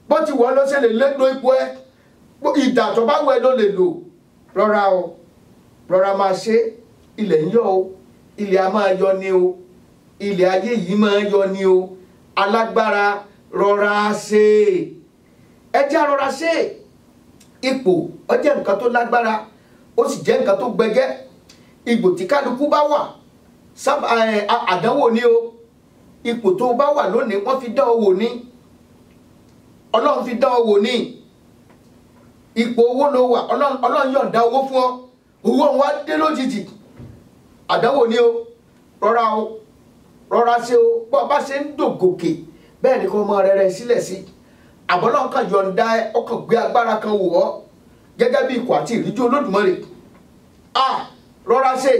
bó ti wọ́n ló ṣe lè lo ipò ẹ ìdà tó bá wù ẹ́ ló lè lò. Rọra máa ṣe ilẹ̀ ń yọ̀ o ilẹ̀ a máa yọ ni o ilẹ̀ ayé yìí máa yọ ni o alágbára rọra ṣe ẹ jẹ́ rọra ṣe. Ipò ó jẹ́ nǹkan tó lágbára ó sì jẹ́ nǹkan tó gbẹgẹ́. Ipò tí kálukú bá wà àdánwò ni o. Ipò tó bá wà lónìí wọ́n fi dán ọ wò ní Ọlọ́run fi dán ọ wò ní. Ipò owó ló wà Ọlọ́run yọ̀ǹda owó fún ọ owó wa dé lójijì àdánwò ni o. Rọra ṣe o bó bá ṣe ń dògòkè bẹ́ẹ̀ ni kò mọ rẹ̀ sílẹ̀ sí. Àbọ̀lọ́run kan yọ̀ǹda ọkàn gbé agbára kan wò ọ́ gẹ́gẹ́ bí ikọ̀ àti ìríjú Olódùmarè. Rọra ṣe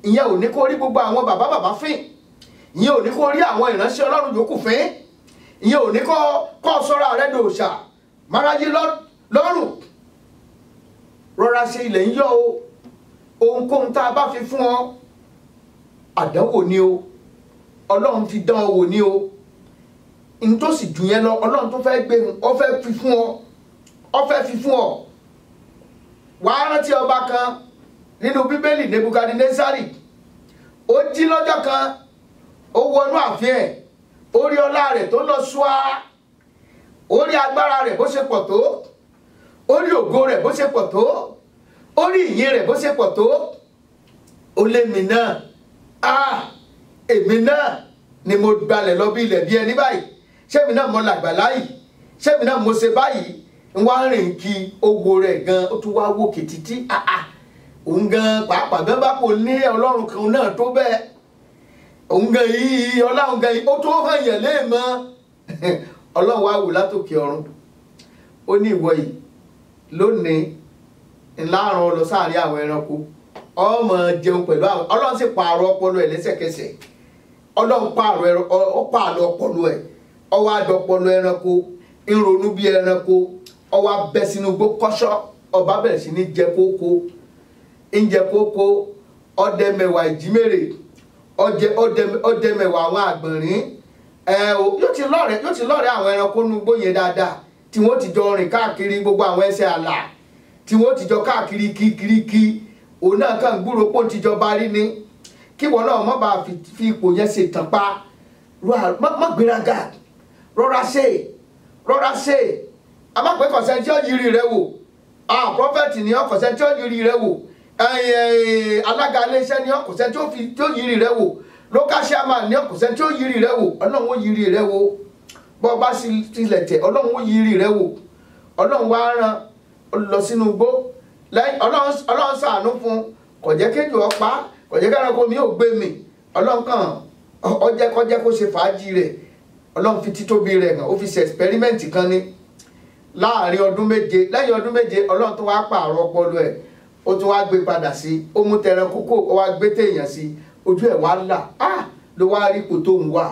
ìyẹn ò ní kó rí gbogbo àwọn bàbá fín ìyẹn ò ní kó rí àwọn ìránṣẹ́ Ọlọ́run yòókù fín ìyẹn ò ní kó sọ́ra rẹ̀ dòòṣà máráyé lọ́rùn. Rọra ṣe ilẹ̀ ń yọ̀ o ohunkóhun tá a bá fi fún ọ àdánwò ni o Ọlọ́run fi dán ọ wò ni o n tó sì jù yẹn lọ Ọlọ́run tó fẹ́ gbé ọ fẹ́ fi fún ọ. Wàá rántí ọba kan nínú Bíbélì Nebukadnesari ó jí lọ́jọ́ kan ó wọnú ààfin ẹ̀ ó rí ọlá rẹ̀ tó lọ ṣúá ó rí agbára rẹ̀ bó ṣe pọ̀ tó ó rí ògo rẹ̀ bó ṣe pọ̀ tó ó rí ìyìn rẹ̀ bó ṣe pọ̀ tó ó lé mi náà èmi náà ni mo gbalẹ̀ lọ bí ilẹ̀ bí ẹni báyìí ṣémi náà mo làgbà láyìí ṣémi náà mo ṣe báyìí ń wá rìn kí owó rẹ̀ gan ó tún wá wòkè títí òun gan pàápàá gan bá kò ní Ọlọ́run kan náà tó bẹ́ẹ̀ òun gan yìí Ọlọ́run gan yìí ó tó hàn yẹn léèmọ́ Ọlọ́run wá wò látòkè ọ̀run ó ní ìwọ yìí lónìí ńláàrán lọ sáàrin àwọn ẹranko ọmọ jẹun pẹ̀lú àwọn ọlọ́run sì pààrọ̀ ọpọlọ ẹ̀ lẹ́sẹ̀kẹsẹ̀ ọlọ́run pààrọ̀ ọpọlọ ẹ̀ ọwọ́ àdọpọlọ ẹranko ń ronú bí ẹranko ọwọ́ abẹ́ sínú igbó kọ́ṣọ́ ọba bẹ̀rẹ̀ sí ní jẹ kókó ń jẹ kókó ọdẹ mẹ́wàá ìjímèrè ọdẹ mẹ́wàá àwọn àgbọ̀nrín yóò ti lọ́rẹ̀ẹ́ àwọn ẹranko nínú igbó yẹn dáadáa tí wọ́n ti jọ rìn káàkiri gbogbo àwọn ẹsẹ̀ àlà tí wọ́n ti jọ káàkiri kíkíríkí òun náà kàn gbúrò pò ti jọba rí ni kí wọn náà má bàa fi ipò yẹn ṣe tàn pa má gbéraga rọra ṣe àmọ́ kọ̀sẹ̀ tí ó yiri rẹ wò prọfẹ̀tì ni kọ̀sẹ̀ tí ó yiri rẹ wò alága iléeṣẹ́ ni kọ̀sẹ̀ tí ó yiri rẹ wò local chairman ni kọ̀sẹ̀ tí ó yiri rẹ wò ọlọ́run ó yiri rẹ wò bọ́ bá tilẹ̀ tẹ̀ ọlọ́run ó yiri rẹ wò ọlọ́run wá rán lọ sínú igbó lẹ́yìn ọlọ́run ṣàánú fún kò jẹ́ kéjì ọ̀pá kò jẹ́ kẹ́ranko mi ò gbé mi ọlọ́run kàn ọjẹ́ kó ṣe fàájì rẹ̀ ọlọ́run fi títóbi rẹ̀ hàn ó fi ṣe experiment kan ní láàrin ọdún méje lẹ́yìn ọdún méje ọlọ́run tó wá pààrọ̀ ọpọlọ ẹ̀ ó tún wá gbé padà sí ó mú tẹran kókó ó wá gbé téèyàn sí ojú ẹ̀ wá là ló wá rí ipò tó ń wà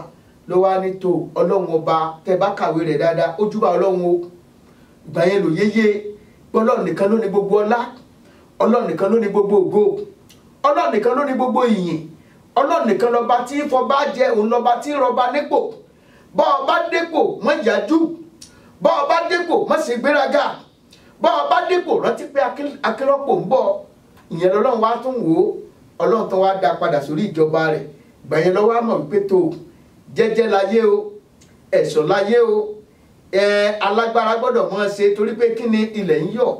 ló wá ní tó ọlọ́run ọba tẹ bá kàwé rẹ̀ dáadáa ó júbà ọlọ́run o ìgbà yẹn ló yéye ọlọ́run nìkan ló ní gbogbo ọlá ọlọ́run nìkan ló ní gbogbo ògo ọlọ́run nìkan ló ní gbogbo ìyìn ọlọ́run nìkan lọ́ba tí fọba jẹ òun lọ́ba tí rọba nípò bọ́ ọba dépò mọ́ ìyájú bọ́ ọba dépò mọ́ ṣe gbéraga bọ́ ọba dépò rántí pé akérọ́pò ń bọ̀ ìyẹn lọ́lọ́run wá tún wò ó ọlọ́run tó wá dá padà sórí ìjọba rẹ̀ ìgbà yẹn lọ́wọ́ á mọ̀ wípé tó jẹ́jẹ́ láyé o ẹ̀ṣọ́ láyé o alágbára gbọ́dọ̀ mọ́ ṣe torí pé kí ni ilẹ̀ ń yọ̀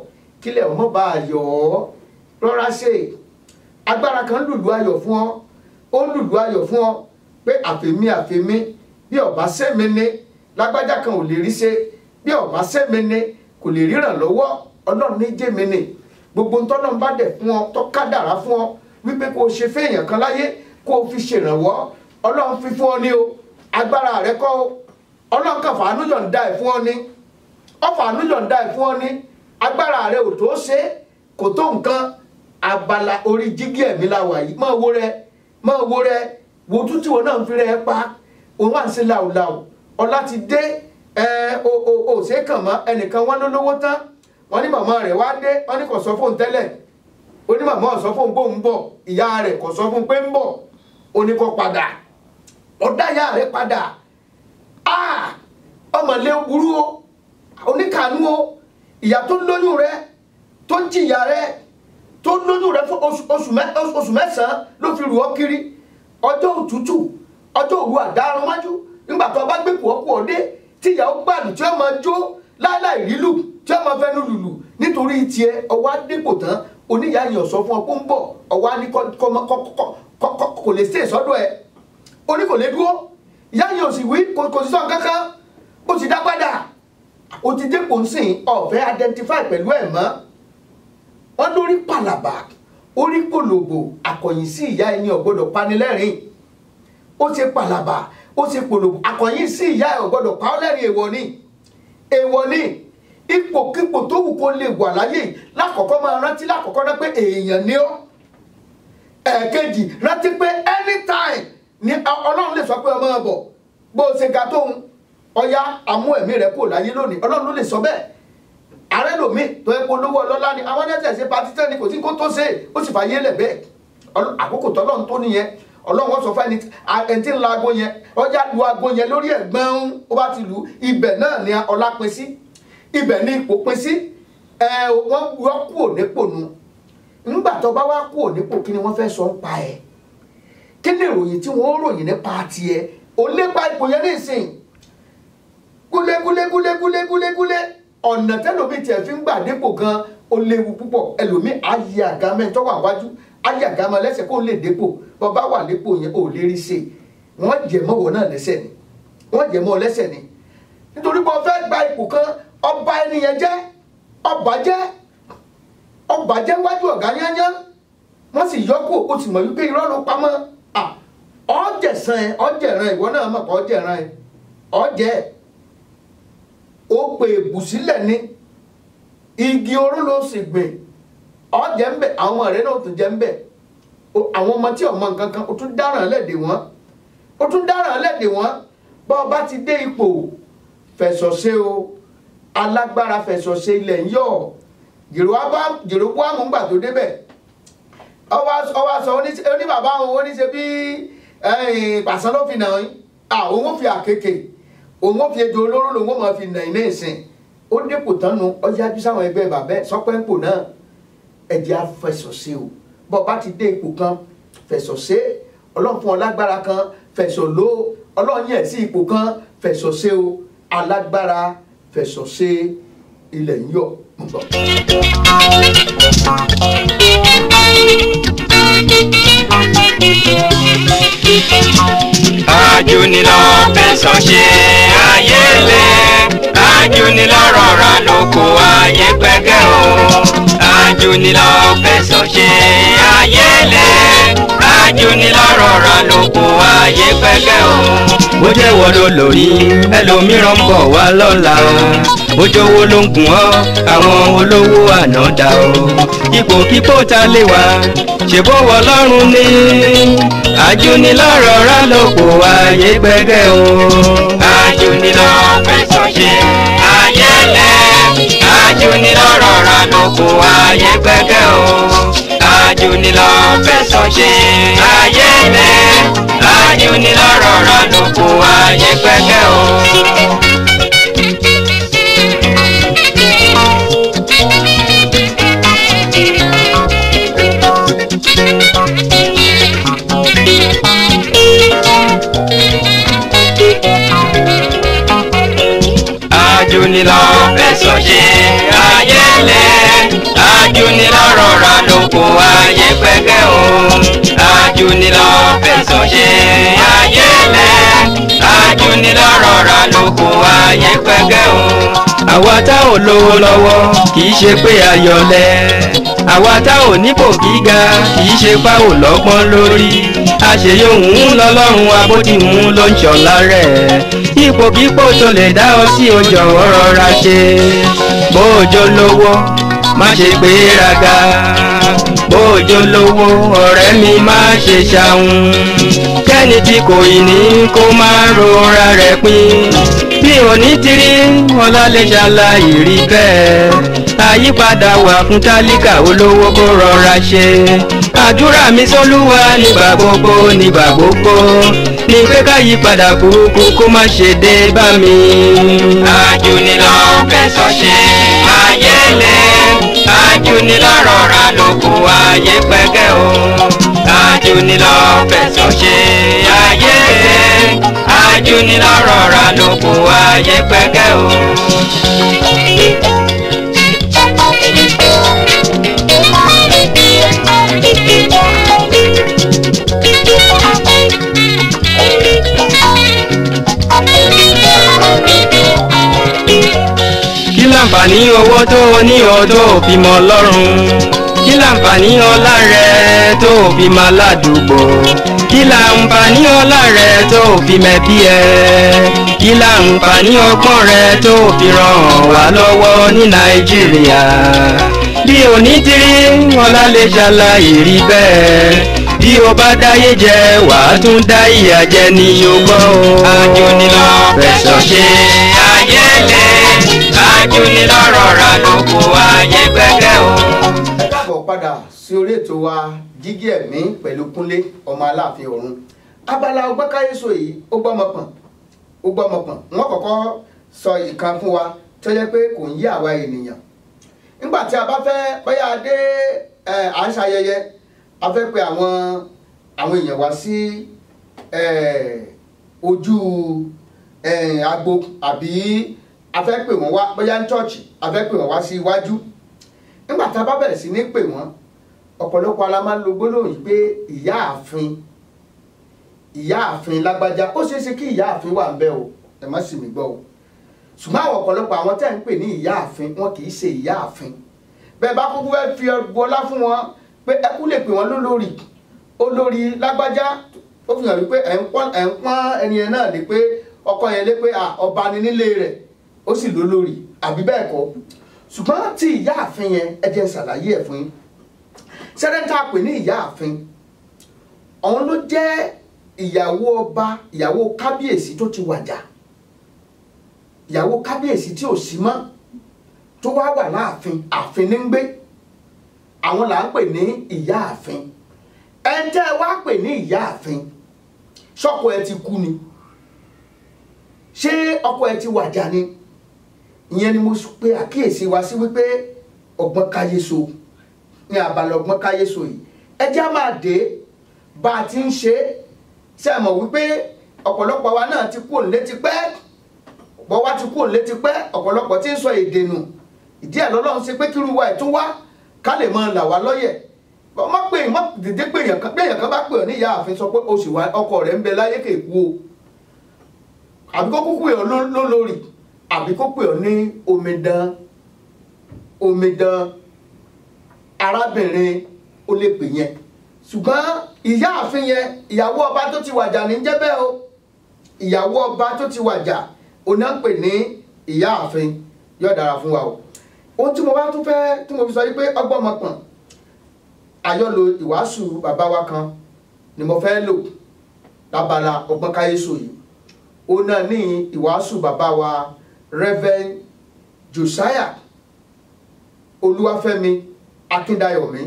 kílẹ̀ ọmọ bá a yọ̀ ọ́ rọra ṣe agbára kan lùlù ayọ̀ fún ọ ó lùlù ayọ̀ fún ọ pé àfẹ̀mí bí ọba sẹ́mi ní lágbájá kan ò lè rí ṣe bí ọba sẹ́mi ní kò lè ríran lọ́wọ́ ọlọ́run ní jẹ́mi ní gbogbo ntọ́nà bá dẹ̀ fún ọ tó kádàrá fún ọ wípé kó o ṣe fẹ́yàn kan láyé kó o fi ṣèrànwọ́ ọlọ́run fi fún ọ ní o agbára rẹ kọ́ o ọlọ́run kan fàánú yọ̀ǹda ẹ̀ fún ọ ní ọfàánú yọ̀ǹda ẹ̀ fún ọ ní agbára rẹ ò tó ṣe kò tó nǹkan abala orí jígí ẹ̀mí la wà yìí máa wo rẹ wo tútù wọn náà ń fi rẹ pa òun wà ń ṣe làwùlàwù ọlá ti dé ò ṣe kàn mọ́ ẹnìkan wọn ló lówó tán wọn ní màmá rẹ̀ wá dé wọn ní kò sọ fóun tẹ́lẹ̀ ó ní màmá ò sọ fóun bóun bọ̀ ìyá rẹ̀ kò sọ fóun pé ń bọ̀ ó ní kó padà ọ̀dá ìyá rẹ̀ padà ọmọlé burú o oníkàánú o ìyá tó lóyún rẹ̀ tó jìyà rẹ̀ tó lóyún rẹ̀ fún oṣù mẹ́sàn-án ló fi rù ọ́ kiri ọjọ́ òtútù ọjọ́ òru àdárun wájú nígbà tó bá gbé pọ̀ dé tí ìyàwó gbàdùn tí ó máa jó láìláì rílù tí ó máa fẹnu lùlù nítorí tiẹ̀ ọwọ́ adépò tán oníyà yẹn sọ fún ọ pé ń bọ̀ ọwọ́ ní kò lè ṣe ìsọdọ̀ ẹ̀ oní kò lè dúró ìyá yẹn ò sì wí kò sí sọ kankan ó ti dá padà ó ti dépò ń sìn ọ̀fẹ́ identify pẹ̀lú ẹ̀ mọ́ wọ́n lórí pàlàbà orí pòlògbò àkọ̀yìn sí ìyá ẹni ọ̀gbọ́dọ̀ panilẹ́rìn ó ṣe pàlàbà ó ṣe pòlògbò àkọ̀yìn sí ìyá ẹ̀ ọ̀gbọ́dọ̀ pa ọ́ lẹ́rìn èèwọ̀ ni ipòkípò tó wù kó lè wà láyé lákọ̀ọ́kọ́ máa rántí lákọ̀ọ́kọ́ náà pé èèyàn ni ọ́ ẹ̀ẹ̀kejì rántí pé anytime ni ọlọ́run lè sọ pé ọmọ ọbọ̀ bó o ṣe ga tóun ọya amú ẹ̀mí rẹ̀ kò láyé lónìí ọlọ́run ló lè sọ bẹ́ẹ̀ ààrẹ lòmí tó ẹ polówó ọlọ́lá ni àwọn ẹ̀jẹ̀ ṣe patí tẹ́ni kò tí kó tó ṣe ó sì fàyè lẹ̀ bẹ́ẹ̀ àkókò tọ́lọ́run tó nìyẹn ọlọ́run wọ́n sọ fún ẹni tí ń la aago yẹn ọjà lu aago yẹn lórí ẹ̀gbọ́n ó bá ti lù ibẹ̀ náà ni ọlá pin sí ibẹ̀ ni ipò pin sí wọ́n kúrò nípò nu nígbà tó bá wá kúrò nípò kí ni wọ́n fẹ́ sọ ń pa ẹ̀ kí ni ìròyìn tí wọ́n ròyìn nípa tiẹ̀ ò lépa ipò yẹn ní ìsìn gúlégúlégúlégúlégúlé ọ̀nà tẹ́lómi tiẹ̀ fi ń gbà dépò gan ó léwu púpọ̀ ẹlòmí ayé àgámẹ́ tó wà wájú ayé àgámẹ́ lẹ́sẹ̀ kó lè dépò bọ́bá wà lépò yẹn ò lè rí ṣe wọ́n jẹ̀ mọ́ wọn náà lẹ́sẹ̀ ni wọ́n jẹ̀ mọ́ lẹ́sẹ̀ ni nítorí bọ́ fẹ́ gba ipò kan ọba ẹnìyẹn jẹ́ ọba jẹ́ wájú ọ̀gá yányán wọ́n sì yọkù ó sì mọ̀ wípé irọ́ ló pamọ́ ọ̀jẹ̀sán ẹ̀ ọ̀jẹ̀ràn ìwọ náà mọ̀ pé ọ̀jẹ̀ràn ẹ̀ ọ̀jẹ̀ ó pe èbùsílẹ̀ ni igi oró ló sì gbìn ọ jẹ́ ń bẹ̀ àwọn ọmọ rẹ̀ náà tún jẹ́ ń bẹ̀ àwọn ọmọ tí ọmọ nǹkan kan ó tún dáràn lẹ́dẹ̀ wọ́n bá ọba ti dé ipò fẹ̀sọ̀ṣe o alágbára fẹ̀sọ̀ṣe ilẹ̀ ń yọ̀ Jèròbóámù ńgbà tó débẹ̀ ọwọ́ sọ oní bàbá òun ó ní ṣe bí pàṣán ló fi nà yín òun ó fi àkekè òun ó fi ejò olóró lòun ó máa fi nà yín ní ìsìn ó dépò tánu ọjà bí sáwọn ẹgbẹ́ bàbá ẹ̀ sọ́pẹ́ńpò náà ẹ̀jẹ̀ á fẹ̀sọ̀ṣe o bọ́ bá ti dé ipò kan fẹ̀sọ̀ṣe ọlọ́run fún ọ lágbára kan fẹ̀sọ̀ ló ọlọ́run yẹ̀ sí ipò kan fẹ̀sọ̀ṣe o alágbára fẹ̀sọ̀ṣe ilẹ̀ ń yọ̀. Ajúnilọ fẹ̀sọ̀ṣe ayé lé ajúnilọ rọra lóko ayé pẹ́kẹ́ o. Ajúnilọ fẹ̀sọ̀ṣe ayé lé ajúnilọ rọra lóko ayé pẹ́kẹ́ o. Bó jẹ́ wọ́n ló lórí ẹlòmíràn ń bọ̀ wá lọ́la. Bójú owó ló ń gùn ọ́ àwọn olówó àná dá o. Ipòkípò ta lè wá ṣe bó wọ lọ́rùn ní. Ajúnilọ rọra lóko ayé pẹ́kẹ́ o. Ajúnilọ fẹ̀sọ̀ṣe ayé lé ajúnilọ rọra lóko ayé pẹ́kẹ́ o. Ajúnilọ fẹ̀sọ̀ṣe ayé lé ajúnilọ rọra lóko ayé pẹ́kẹ́ o. Ajúnilọ fẹ̀sọ̀ṣe ayé lé ajúnilọ rọra lóko ayé pẹ́kẹ́ o. Ajúnilọ fẹ̀sọ̀ṣe ayé lé ajúnilọ rọra lóko ayé pẹ́kẹ́ o. Àwa tá ò lówó lọ́wọ́ kì í ṣe pé a yọ̀lẹ. Àwa tá ò nípò gíga kì í ṣe pa ò lọ́gbọ́n lórí. Àṣeyọ̀hún lọ́lọ́run abódìhún ló ń ṣọ̀lá rẹ̀. Ipòkípò tó lè dá ọ sí o jọ̀wọ́ rọra ṣe. Bóòjó lówó má ṣe gbéraga. Bóòjó lówó ọ̀rẹ́ mi má ṣe ṣàhùn. Kẹ́ni tí kò ì ní kó má rora rẹ̀ pin. Bí òní ti rí ọlá lè ṣàlàyé rí bẹ́ẹ̀. Àyípadà wà fún tálíkà olówó kó rọra ṣe. Àdúrà mi sólúwa nígbà gbogbo ní pé ká yípadà burúkú kó má ṣe dé bá mi. Ajúnilọ fẹ̀sọ̀ṣe ayé lé ajúnilọ rọra lóko ayé pẹ́kẹ́ o. Ajúnilọ fẹ̀sọ̀ṣe ayé lé ajúnilọ rọra lóko ayé pẹ́kẹ́ o. Kí láǹfààní owó tó ní o tó fi mọ Ọlọ́run? Kí láǹfààní ọlá rẹ tó fi mọ aládùúgbò? Kí láǹfààní ọlá rẹ tó fi mẹbí ẹ? Kí láǹfààní ọgbọ́n rẹ tó fi ràn wá lọ́wọ́ ní Nàìjíríà? Bí òní ti rí ọlá lè ṣàlàyé rí bẹ́ẹ̀. Bí o bá dáyé jẹ wàá tún dá ìyà jẹ ní ogbọ́ o. Ajúnilọ fẹ̀sọ̀ṣe ayé lé ajúnilọ rọra lóko ayé pẹ́kẹ́ o. Ẹ káàbọ̀ padà sí orí ètò wa Jígí Ẹ̀mí pẹ̀lú Kúnlé ọmọ Aláàfin Ọ̀run. Abala ọgbọ́n káyéso yìí ó gbọ́mọpọ̀n wọ́n kọ́kọ́ sọ ìkan fún wa tó jẹ́ pé kò ń yé àwa ènìyàn. Nígbà tí a bá fẹ́ bóyá dé à ń ṣayẹyẹ a fẹ́ pe àwọn èèyàn wá sí ojú agbo àbí a fẹ́ pè wọ́n wá bóyá ní chọ́ọ̀chì a fẹ́ pè wọ́n wá sí iwájú. Nígbà tá a bá bẹ̀rẹ̀ sí ní pè wọ́n ọ̀pọ̀lọpọ̀ ala máa ń lo gbólóhùn yìí pé ìyáàfin lágbájá ó ṣeé ṣe kí ìyáàfin wà ń bẹ̀ o ẹ má sì mí gbọ́ o ṣùgbọ́n àwọn ọ̀pọ̀lọpọ̀ àwọn tẹ́ ń pè ní ìyáàfin wọn kì í ṣe ìyáàfin bẹ́ẹ̀ bá kúkú fẹ́ fi ọlá fún wọn pé ẹ kú lè pè wọ́n olórí lágbájá ó fi hàn wípé ẹ̀ ń pọ́n ẹni yẹn náà lé pé ọkọ yẹn lé pé ọba ni nílé rẹ̀ ó sì lólórí àbí bẹ́ẹ̀ kọ́ ṣùgbọ́n tí ìyáàfin yẹn ẹ jẹ́ ṣàlàyé ẹ̀ fún yín. sẹ́dẹ̀ntà pè ní ìyáàfin òun ló jẹ́ ìyàwó ọba, ìyàwó kábíyèsí tó ti wàjà, ìyàwó kábíyèsí tí ò sí mọ́ tó wá wà láàfin, àfin ní ń gbé, àwọn là ń pè ní ìyáàfin. ẹ jẹ́ wá pè ní ìyáàfin, ṣọ́kọ ẹ ti kú ni, ṣé ọkọ ẹ ti wàjà ni? ìyẹn ni mo pe àkíyèsí wa sí wípé ọgbọ́n káyéso ní abala ọgbọ́n káyéso yìí ẹ jẹ́ á máa dé bá a ti ń ṣe ṣe mọ̀ wípé ọ̀pọ̀lọpọ̀ wa náà ti kú òǹlé ti pẹ́, bọ́ wá ti kú òǹlé ti pẹ́, ọ̀pọ̀lọpọ̀ tí ń sọ èdè nù. ìdí ẹ̀ lọ́lọ́run ṣe pé kírú wa ẹ̀ tún wá ká lè máa là wá lọ́yẹ̀. má pè má dédé pé èèyàn kan bá pè ọ́ ní ìyáàfin sọ pé oṣù wa ọkọ rẹ̀ ń bẹ láyé kéèkú o, àbí kó kúkú ẹ̀ lólórí, àbí kó pè ọ́ ní omidan arábìnrin, ó lè pè yẹn. ṣùgbọ́n ìyáàfin yẹn ìyàwó ọba tó ti wàjà ní jẹ́ bẹ́ẹ̀ o, ìyàwó ọba tó ti wàjà ò náà ń pè ní ìyáàfin. yóò dára fún wa o. ohun tí mo bá tún fẹ́ tí mo fi sọ wípé ọgbọ́n ọmọkàn àyọlò ìwàásù bàbá wa kan ni mo fẹ́ lò lábala ọgbọ́n káyéso yìí. ó náà ní ìwàásù bàbá wa Reverend Josiah Olúwafẹ́mi Akíndayọ̀mí.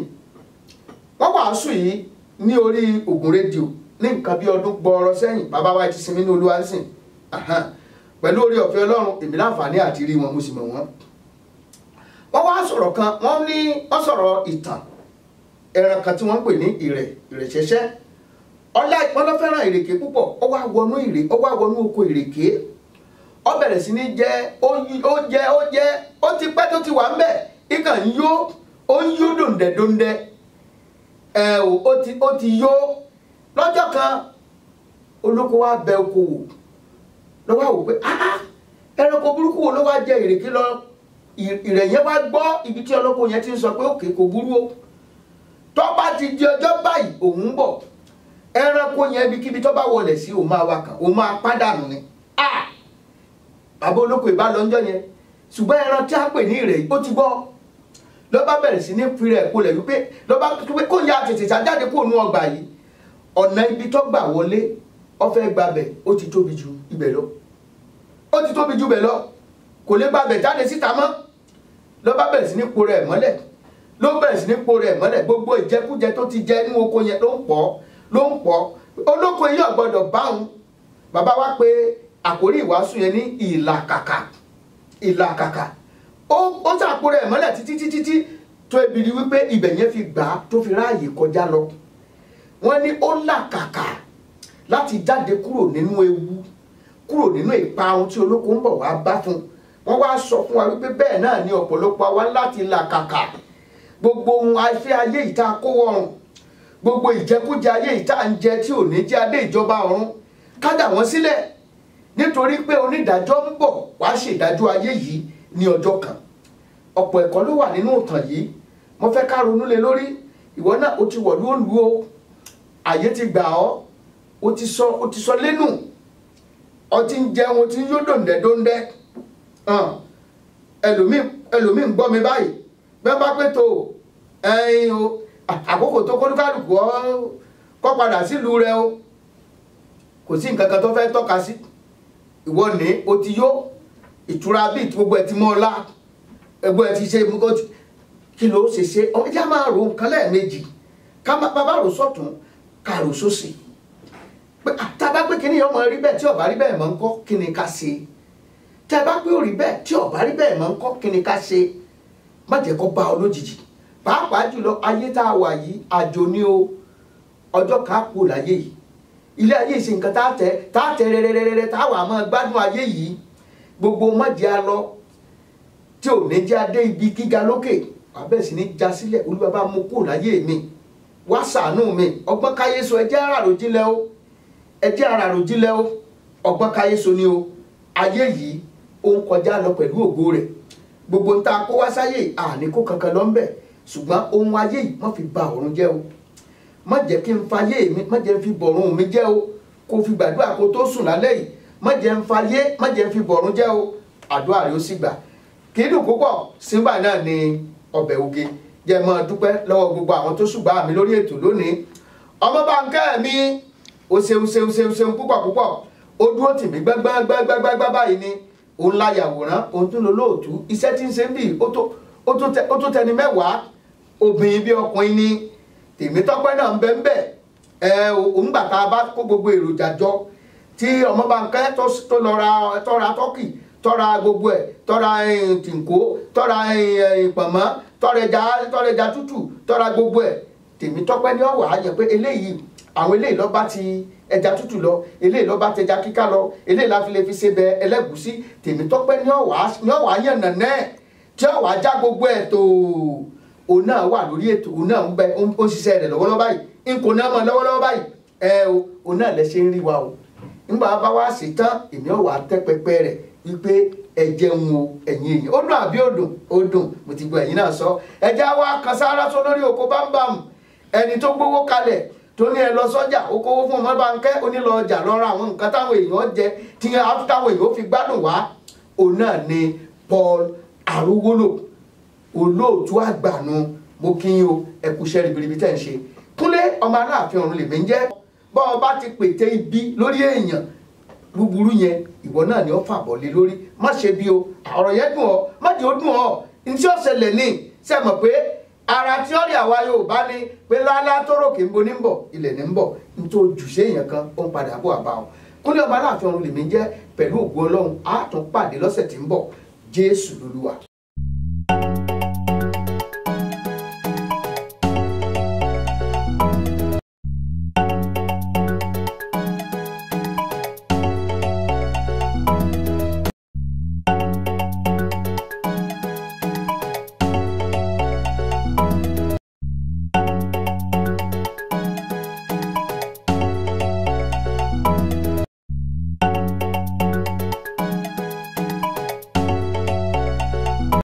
wọ́n wàásù yìí ní orí Ògùn rédíò ní nǹkan bí ọdún gbọọrọ sẹ́yìn. bàbá wa ti sinmi ní Olúwa ń sìn, pẹ̀lú orí ọ̀fẹ́ Ọlọ́run èmi láǹfààní àti rí wọn, mo sì mọ̀ wọ́n. wọ́n wá sọ̀rọ̀ kan, wọ́n sọ̀rọ̀ ìtàn ẹran kan tí wọ́n ń pè ní ìrẹ̀ṣẹ́ṣẹ́. wọ́n lọ fẹ́ràn ìrèké púpọ̀, ó wá wọnú oko ìrèké, ó bẹ̀rẹ̀ sí ní jẹ, ó ti pẹ́ tó ti wà ń bẹ̀, ìkàn ń yó, ó ń yó dòǹdẹ̀dòǹdẹ̀, ó ti yó. lọ́jọ́ kan olóko wá bẹ oko wò, ló wá wò pé ẹranko burúkú wo ló wá jẹ ìrèké lọ. ìrẹ̀yẹ́ wá gbọ́ ibi tí olóko yẹn ti ń sọ pé òkè kò burú o, tó bá ti di ọjọ́ báyìí òun ń bọ̀, ẹranko yẹn ibikíbi tó bá wọlé sí òun máa wá kàn, òun máa pàdánù ni. bàbá olóko ìbá lọ́njọ́ yẹn, ṣùgbọ́n ẹran tí a pè ní ìrẹ̀ ó ti gbọ́, ló bá bẹ̀rẹ̀ sí ní fi rẹ̀ polẹ̀ wípé ló bá wípé kó ya tètè sájáde kó nu ọgbà yìí. ọ̀nà ibi tó gbà wọlé ó fẹ́ gbabẹ̀, ó ti tóbi ju ibẹ̀ lọ, ó ti tóbi ju ibẹ̀ lọ, kò lè gbabẹ̀ jáde síta mọ́. ló bá bẹ̀rẹ̀ sí ní po rẹ̀ mọ́lẹ̀, gbogbo ìjẹkújẹ tó ti jẹ nínú oko yẹn ló ń pọ̀. olóko yìí ò gbọ́dọ̀ bá òun. bàbá wa pé àkórí ìwàásù yẹn ní ìlàkàkà. ó sàpò rẹ̀ mọ́lẹ̀ títí tó ebi di wípé ibẹ̀ yẹn fi gbà á tó fi ráàyè kọjá lọ. wọ́n ní ó làkàkà láti jáde kúrò nínú ewu, kúrò nínú ìparun tí olóko ń bọ̀ wá bá fún. wọ́n wá sọ fún wa wípé bẹ́ẹ̀ náà ni ọ̀pọ̀lọpọ̀ wa láti làkàkà. gbogbo ohun afẹ́ ayé ìta kó wọrùn, gbogbo ìjẹkújẹ ayé ìta ń jẹ tí ò ní jẹ́ adé ìjọba ọ̀run, ká dà wọ́n sílẹ̀, nítorí pé onídàájọ́ ń bọ̀ wá ṣèdájọ́ ayé yìí ní ọjọ́ kan. ọ̀pọ̀ ẹ̀kọ́ ló wà nínú ìtàn yìí, mo fẹ́ ká ronú lé lórí. ìwọ náà ó ti wọ̀lú òlú o, àyè ti gbà ọ́, ó ti sọ lẹ́nu, ó ti ń jẹun, ó ti ń yó dòǹdẹ̀dòǹdẹ̀. ẹlòmíì ń gbọ́ mi báyìí, bẹ́ẹ̀ bá pé tó ẹyin o, àkókò tó kólúkálùkù kọ́ padà sílùú rẹ o, kò sí nǹkan kan tó fẹ́ tọ́ka sí. ìwọ ní o ti yó, ìtura bíi gbogbo ẹ̀ ti mọ́ ọlá, ẹgbẹ́ ẹ̀ ti ṣe kí ló ṣe ọmọ ìjà máa ro nǹkan lẹ́ẹ̀mejì, ká bàbá rò sọ́tún ká rò sósì. tá a bá pé kíní ọmọ rí bẹ́ẹ̀ tí ó bá rí bẹ́ẹ̀ mọ́ ń kọ́ kí ni ká ṣe? tá a bá pé ó rí bẹ́ẹ̀ tí ó bá rí bẹ́ẹ̀ mọ́ ń kọ́ kí ni ká ṣe? má jẹ́ kó bá ọ lójijì. pàápàá jùlọ ayé tá a wà yìí àjò ni o, ọjọ́ ká kú láyé yìí. ilé ayé ìsìn nǹkan tá a tẹ rẹrẹrẹrẹ tá a wà máa gbádùn ayé yìí. gbogbo mọ́jẹ́ a lọ tí ò ní jẹ́ adé ibi gíga lókè, wàá bẹ̀rẹ̀ sí ní já sílẹ̀. Olúwa bá mú kú láyé mi, wá ṣàánú mi. ọgbọ́n káyéso ẹ jẹ́ àràròjinlẹ̀ o, ọgbọ́n káyéso ni o. ayé yìí ó ń kọjá lọ pẹ̀lú ògo rẹ̀. gbogbo ń ta kó wá sáyé àní kó kankan lọ ń bẹ̀, ṣùgbọ́n ohun ayé yìí má fi ba ọ̀run jẹ́ o. má jẹ́ kí n fa ayé mi, má jẹ́ n fi bọ̀run mi jẹ́ o. kó fi gbàdúrà kó tó sùn lálẹ́ yìí, má jẹ́ n fi bọ̀run jẹ́ o. àdúrà rẹ̀ ó sì gbà. kì í dùn púpọ̀ sígbà náà ni ọbẹ̀ oge. Jẹ́ mọ́ dúpẹ́ lọ́wọ́ gbogbo àwọn tó ṣùgbọ́n mi lórí ètò lónìí. Ọmọbánkẹ́ mi ó ṣeun púpọ̀ ó dúró tì mí gbẹ́gbẹ́gbẹ́gbẹ́gbẹ́ báyìí ni òun la yàwòrán òun tún lọ lóòtú iṣẹ́ tí ń ṣe ń bì ó tó tẹni mẹ́wàá obìnrin bí ọkùnrin ni Tèmítọ́pẹ́ náà ń bẹ òun gbà tá a bá kó gbogbo èròjà jọ tí Ọmọbánkẹ́ tó lọ ra tọ́kì tọ́ra gbogbo ẹ̀ tọ́ra tìǹkó tọ́ra ìpọ̀nmọ́ tọ́rẹja tútù tọ́ra gbogbo ẹ̀ Tèmítọ́pẹ́ ní ọ̀wà yẹ pé eléyìí àwọn eléyìí lọ bá ti ẹja tútù lọ eléyìí lọ bá tẹja kíká lọ eléyìí la fi lè fi ṣe bẹ ẹlẹ́gùsí Tèmítọ́pẹ́ ní ọ̀wà yẹn nànẹ́ tí ọ̀wà já gbogbo ẹ̀ tó òun náà wà lórí ètò òun náà ń bẹ ó ń ṣiṣẹ́ rẹ̀ lọ́wọ́lọ́wọ́ báyìí n kò náà mọ̀ lọ́wọ́lọ́wọ́ báyìí òun náà lẹ ṣe ń rí wa o nígbà bá wá sí tán èmi ọ̀wà tẹ́ pẹpẹ rẹ̀ wípé ẹ jẹun o ẹ̀yin èèyàn ó dùn àbí ó dùn mo ti gbọ́ ẹ̀yin náà sọ ẹja wa kan sára sọ lórí oko bámbàm ẹni tó gbówó kalẹ̀ tó ní ẹ lọ sọ́jà ó kówó fún Ọmọbánkẹ́ ó ní lọ ọjà lọ ra àwọn nǹkan táwọn èèyàn jẹ tí táwọn èèyàn fi gbádùn wá òun náà ni Paul Arówólò olóòtú àgbànú mo kí yín o ẹ kú iṣẹ́ ribiribi tẹ́ ń ṣe Kúnlé ọmọ Aláàfin ọ̀run lèmi ń jẹ́ bọ́ ọ bá ti pète ibi lórí èèyàn búburú yẹn ìwọ náà ni ó fàbọ̀ lé lórí má ṣe bí o ọ̀rọ̀ yẹn dùn ọ́ má jẹ́ ó dùn ọ́ ní tí ó ṣẹlẹ̀ ní ṣe mọ̀ pé ara tí ó rí àwa Yorùbá ní pé lálá tó ròkè ń bo ní ń bọ̀ ilẹ̀ ní ń bọ̀ ní tó jù sí èèyàn kan ó ń padà bọ̀ àbá wọn Kúnlé ọmọ Aláàfin ọ̀run lèmi jẹ́ pẹ̀lú ògo Ọlọ́run á tún pàdé lọ́sẹ̀ tí ń bọ̀ Jésù lolúwa.